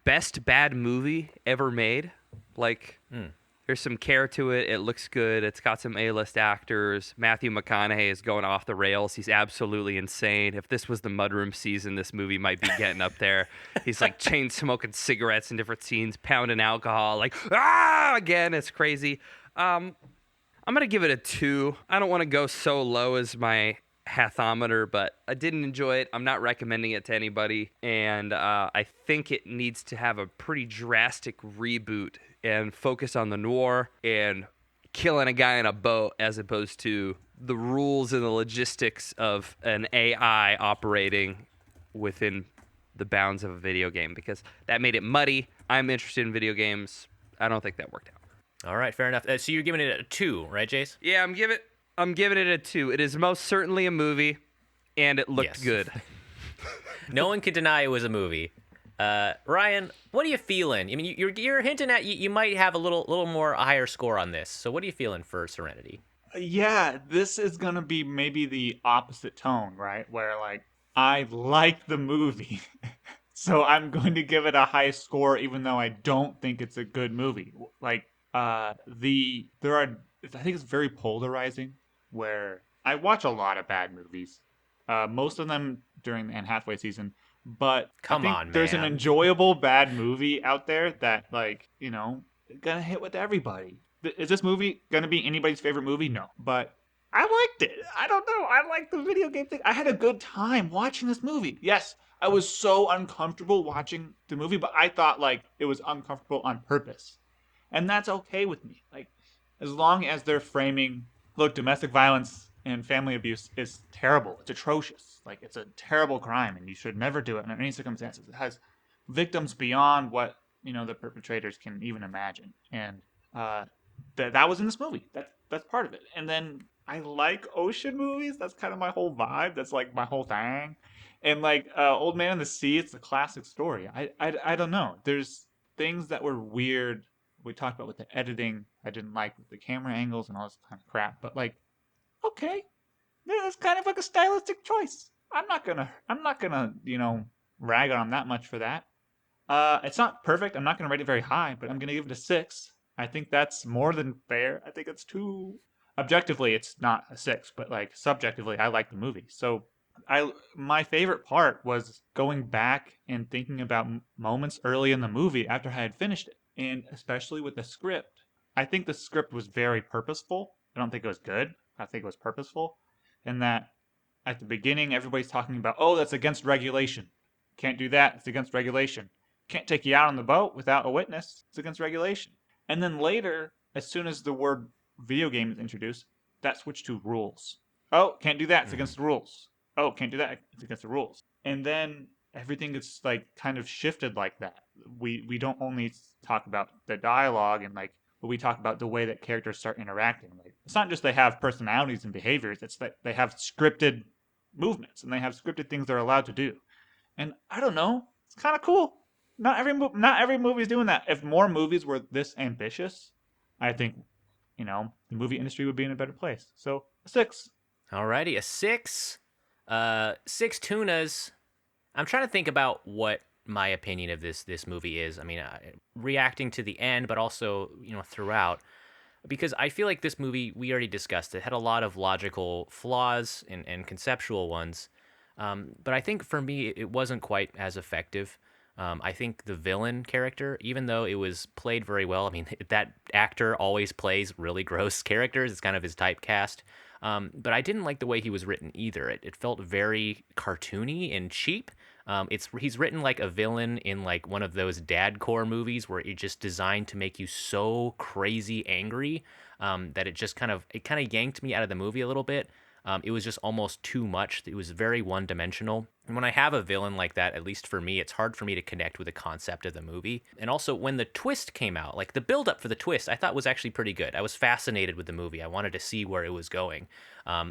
best bad movie ever made. Like, there's some care to it. It looks good. It's got some A-list actors. Matthew McConaughey is going off the rails. He's absolutely insane. If this was the mudroom season, this movie might be getting up there. He's like chain smoking cigarettes in different scenes, pounding alcohol, like, again, it's crazy. I'm going to give it a 2. I don't want to go so low as my Hathometer, but I didn't enjoy it. I'm not recommending it to anybody, and I think it needs to have a pretty drastic reboot and focus on the noir and killing a guy in a boat as opposed to the rules and the logistics of an AI operating within the bounds of a video game, because that made it muddy. I'm interested in video games. I don't think that worked out. All right, fair enough. So you're giving it a 2, right, Jace? Yeah, I'm giving it a 2. It is most certainly a movie, and it looked Yes. good. No one can deny it was a movie. Ryan, what are you feeling? I mean, you're hinting at you might have a little more higher score on this. So what are you feeling for Serenity? Yeah, this is gonna be maybe the opposite tone, right? Where like I like the movie, so I'm going to give it a high score, even though I don't think it's a good movie. Like I think it's very polarizing. Where I watch a lot of bad movies, most of them during the Anne Hathaway season. But Come I think on, there's an man. enjoyable bad movie out there that, like, gonna hit with everybody. Is this movie gonna be anybody's favorite movie? No, but I liked it. I don't know. I like the video game thing. I had a good time watching this movie. Yes, I was so uncomfortable watching the movie, but I thought like it was uncomfortable on purpose. And that's okay with me. Like as long as they're framing, look, domestic violence and family abuse is terrible. It's atrocious. Like it's a terrible crime and you should never do it under any circumstances. It has victims beyond what, the perpetrators can even imagine. And that was in this movie. That's part of it. And then I like ocean movies. That's kind of my whole vibe. That's like my whole thing. And like Old Man in the Sea, it's a classic story. I don't know. There's things that were weird. We talked about with the editing. I didn't like with the camera angles and all this kind of crap. But like, okay, yeah, it's kind of like a stylistic choice. I'm not gonna rag on them that much for that. It's not perfect. I'm not gonna rate it very high, but I'm gonna give it a 6. I think that's more than fair. I think it's too. Objectively, it's not a 6, but like subjectively, I like the movie. So my favorite part was going back and thinking about moments early in the movie after I had finished it, and especially with the script. I think the script was very purposeful. I don't think it was good. I think it was purposeful, and that at the beginning everybody's talking about, oh, that's against regulation. Can't do that. It's against regulation. Can't take you out on the boat without a witness. It's against regulation. And then later, as soon as the word video game is introduced, that switched to rules. Oh, can't do that. It's against the rules. Oh, can't do that. It's against the rules. And then everything gets like kind of shifted like that. We don't only talk about the dialogue and like, but we talk about the way that characters start interacting. Like it's not just they have personalities and behaviors. It's that they have scripted movements and they have scripted things they're allowed to do. And I don't know. It's kind of cool. Not every movie is doing that. If more movies were this ambitious, I think the movie industry would be in a better place. So a 6. Alrighty, a 6. 6 tunas. I'm trying to think about what my opinion of this movie is. I mean, reacting to the end, but also throughout, because I feel like this movie, we already discussed it, had a lot of logical flaws and conceptual ones. But I think for me, it wasn't quite as effective. I think the villain character, even though it was played very well, I mean, that actor always plays really gross characters. It's kind of his typecast. But I didn't like the way he was written either. It felt very cartoony and cheap. He's written like a villain in like one of those dadcore movies where it's just designed to make you so crazy angry that it kind of yanked me out of the movie a little bit. It was just almost too much. It was very one-dimensional. And when I have a villain like that, at least for me, it's hard for me to connect with the concept of the movie. And also, when the twist came out, like the build-up for the twist, I thought was actually pretty good. I was fascinated with the movie. I wanted to see where it was going.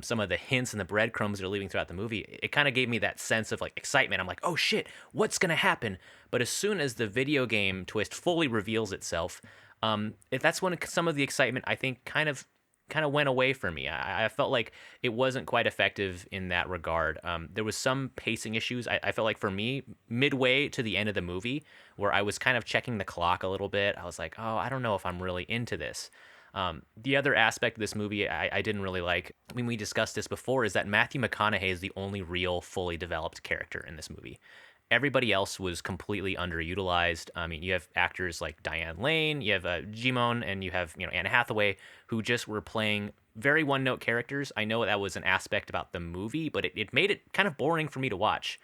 Some of the hints and the breadcrumbs they're leaving throughout the movie, it kind of gave me that sense of like excitement. I'm like, oh shit, what's gonna happen? But as soon as the video game twist fully reveals itself, that's when some of the excitement, I think, kind of went away from me. I felt like it wasn't quite effective in that regard. There was some pacing issues. I felt like for me, midway to the end of the movie, where I was kind of checking the clock a little bit, I was like, oh, I don't know if I'm really into this. The other aspect of this movie I didn't really like, I mean, we discussed this before, is that Matthew McConaughey is the only real fully developed character in this movie. Everybody else was completely underutilized. I mean, you have actors like Diane Lane, you have Jimon, and you have Anne Hathaway, who just were playing very one-note characters. I know that was an aspect about the movie, but it made it kind of boring for me to watch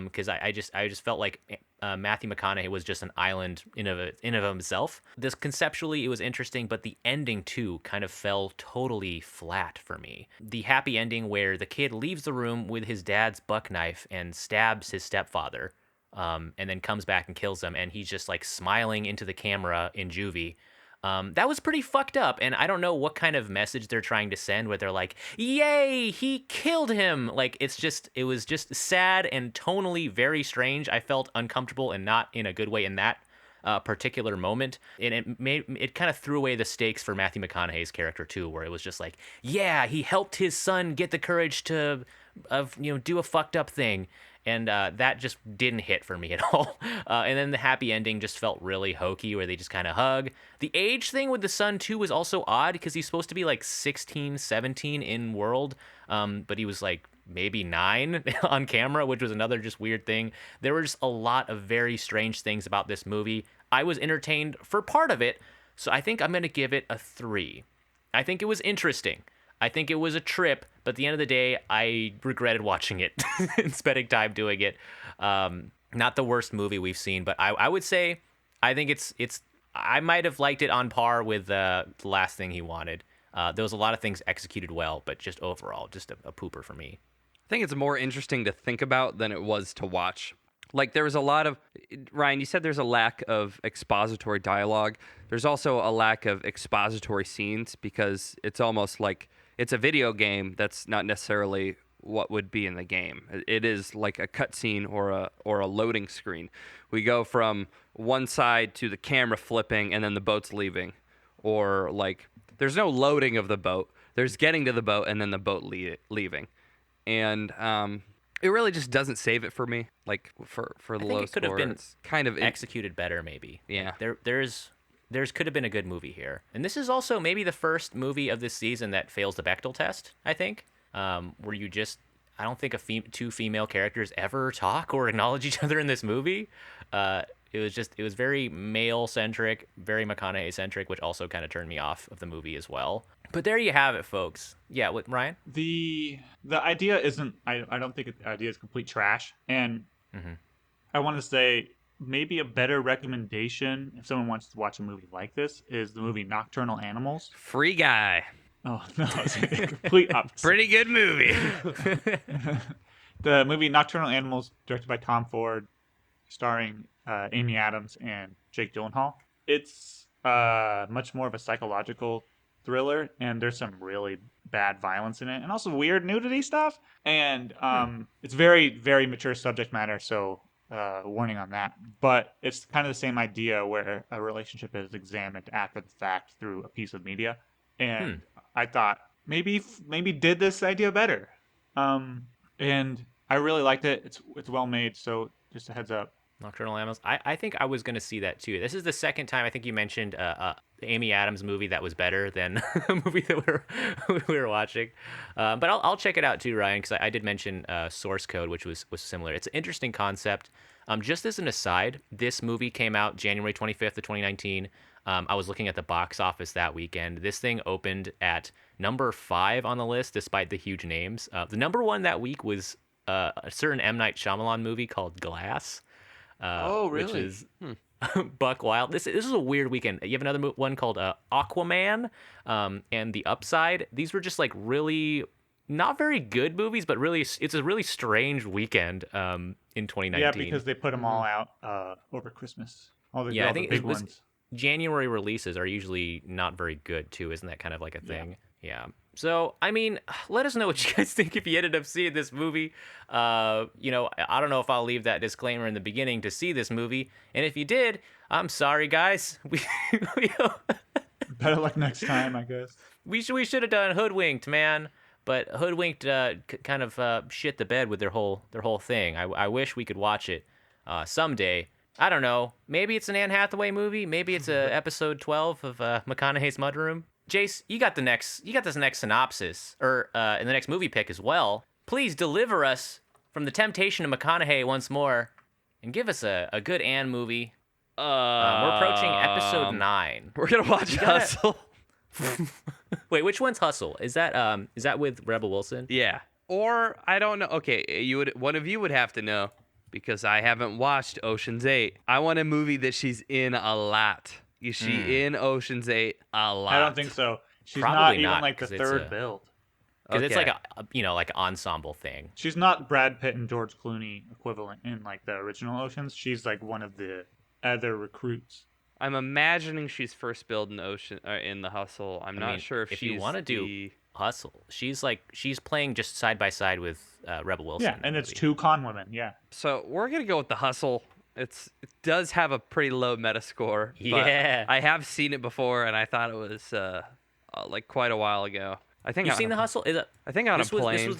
because I just felt like Matthew McConaughey was just an island in of himself. This conceptually, it was interesting, but the ending too kind of fell totally flat for me. The happy ending where the kid leaves the room with his dad's buck knife and stabs his stepfather, and then comes back and kills him, and he's just like smiling into the camera in juvie. That was pretty fucked up, and I don't know what kind of message they're trying to send where they're like, yay, he killed him. Like, it was just sad and tonally very strange. I felt uncomfortable and not in a good way in that particular moment, and it kind of threw away the stakes for Matthew McConaughey's character too, where it was just like, yeah, he helped his son get the courage to do a fucked up thing. And that just didn't hit for me at all. And then the happy ending just felt really hokey, where they just kind of hug. The age thing with the son, too, was also odd, because he's supposed to be like 16, 17 in world, but he was like maybe 9 on camera, which was another just weird thing. There were just a lot of very strange things about this movie. I was entertained for part of it, so I think I'm going to give it a 3. I think it was interesting. I think it was a trip, but at the end of the day, I regretted watching it and spending time doing it. Not the worst movie we've seen, but I would say I think it's I might have liked it on par with the last thing he wanted. There was a lot of things executed well, but just overall, just a pooper for me. I think it's more interesting to think about than it was to watch. Like, there was a lot of, Ryan, you said there's a lack of expository dialogue. There's also a lack of expository scenes because it's almost like it's a video game that's not necessarily what would be in the game. It is like a cutscene or a loading screen. We go from one side to the camera flipping and then the boat's leaving. Or like, there's no loading of the boat. There's getting to the boat and then the boat leaving. And it really just doesn't save it for me. Like for the low it could have score, been it's kind of executed better, maybe. Yeah. There's could have been a good movie here, and this is also maybe the first movie of this season that fails the Bechdel test. I think, where you just I don't think two female characters ever talk or acknowledge each other in this movie. It was very male centric, very McConaughey centric, which also kind of turned me off of the movie as well. But there you have it, folks. Yeah, with Ryan. The idea isn't. I don't think the idea is complete trash, and I want to say maybe a better recommendation if someone wants to watch a movie like this is the movie Nocturnal Animals. Free Guy. Oh no, it's a complete opposite. Pretty good movie. The movie Nocturnal Animals, directed by Tom Ford, starring Amy Adams and Jake Gyllenhaal. It's much more of a psychological thriller, and there's some really bad violence in it, and also weird nudity stuff. And it's very, very mature subject matter, so warning on that. But it's kind of the same idea where a relationship is examined after the fact through a piece of media. And I thought maybe did this idea better. And I really liked it. It's well made, so just a heads up. Nocturnal Animals. I think I was going to see that too. This is the second time I think you mentioned the Amy Adams movie that was better than a movie that we were watching. But I'll check it out too, Ryan, because I did mention Source Code, which was similar. It's an interesting concept. Just as an aside, this movie came out January 25th of 2019. I was looking at the box office that weekend. This thing opened at number 5 on the list, despite the huge names. The number 1 that week was a certain M. Night Shyamalan movie called Glass. Oh, really? Which is buck wild. This is a weird weekend. You have another one called Aquaman and The Upside. These were just like really not very good movies, but really it's a really strange weekend in 2019. Yeah, because they put them all out over Christmas. All the, I think the big ones. January releases are usually not very good too. Isn't that kind of like a thing? Yeah. So, I mean, let us know what you guys think if you ended up seeing this movie. I don't know if I'll leave that disclaimer in the beginning to see this movie. And if you did, I'm sorry, guys. Better luck next time, I guess. We should have done Hoodwinked, man. But Hoodwinked kind of shit the bed with their whole thing. I wish we could watch it someday. I don't know. Maybe it's an Anne Hathaway movie. Maybe it's episode 12 of McConaughey's Mudroom. Jace, you got this next synopsis, or in the next movie pick as well. Please deliver us from the temptation of McConaughey once more, and give us a good Anne movie. We're approaching episode 9. We're gonna watch Hustle. Wait, which one's Hustle? Is that with Rebel Wilson? Yeah. Or I don't know. Okay, one of you would have to know because I haven't watched Ocean's 8. I want a movie that she's in a lot. Is she in Ocean's 8 a lot? I don't think so. She's Probably not even not, like the 'cause third build. Because it's like like an ensemble thing. She's not Brad Pitt and George Clooney equivalent in like the original Oceans. She's like one of the other recruits. I'm imagining she's first billed in in the Hustle. I'm not sure if she's you want to do Hustle, she's playing just side by side with Rebel Wilson. Yeah, and it's 2 con women. Yeah. So we're gonna go with the Hustle. It does have a pretty low Metascore. Yeah. I have seen it before, and I thought it was like quite a while ago. I think you've seen the Hustle. I think on a plane.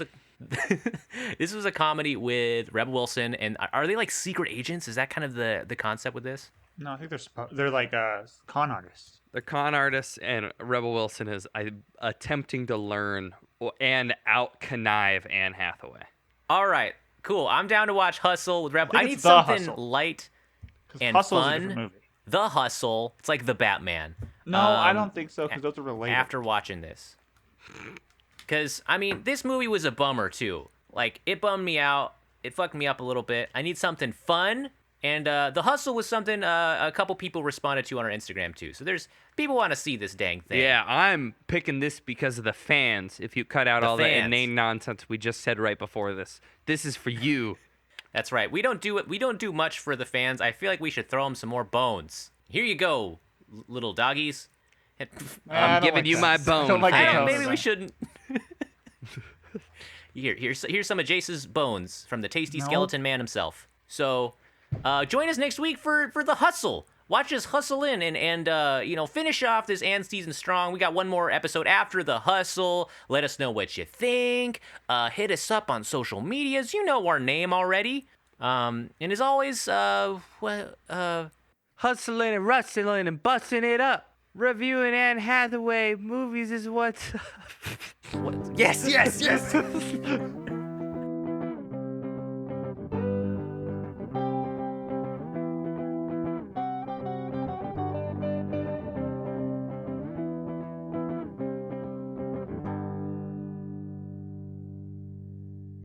This was a comedy with Rebel Wilson, and are they like secret agents? Is that kind of the concept with this? No, I think they're like con artists. They're con artists, and Rebel Wilson is attempting to learn and out connive Anne Hathaway. All right, cool. I'm down to watch Hustle with Rebel. I need something light and Hustle fun. is a different movie. The Hustle. It's like the Batman. No, I don't think so, because those are related. After watching this. Because, this movie was a bummer, too. Like, it bummed me out. It fucked me up a little bit. I need something fun. And The Hustle was something a couple people responded to on our Instagram, too. So there's people want to see this dang thing. Yeah, I'm picking this because of the fans. If you cut out all the inane nonsense we just said right before this is for you. That's right. We don't do much for the fans. I feel like we should throw them some more bones. Here you go, little doggies. I'm giving you my bone. Maybe we shouldn't. Here's some of Jace's bones from the tasty skeleton man himself. So, join us next week for The Hustle. Watch us hustle in and finish off this Anne season strong. We got one more episode after The Hustle. Let us know what you think. Hit us up on social medias. You know our name already. And as always, hustling and rustling and busting it up. Reviewing Anne Hathaway movies is what's up. Yes.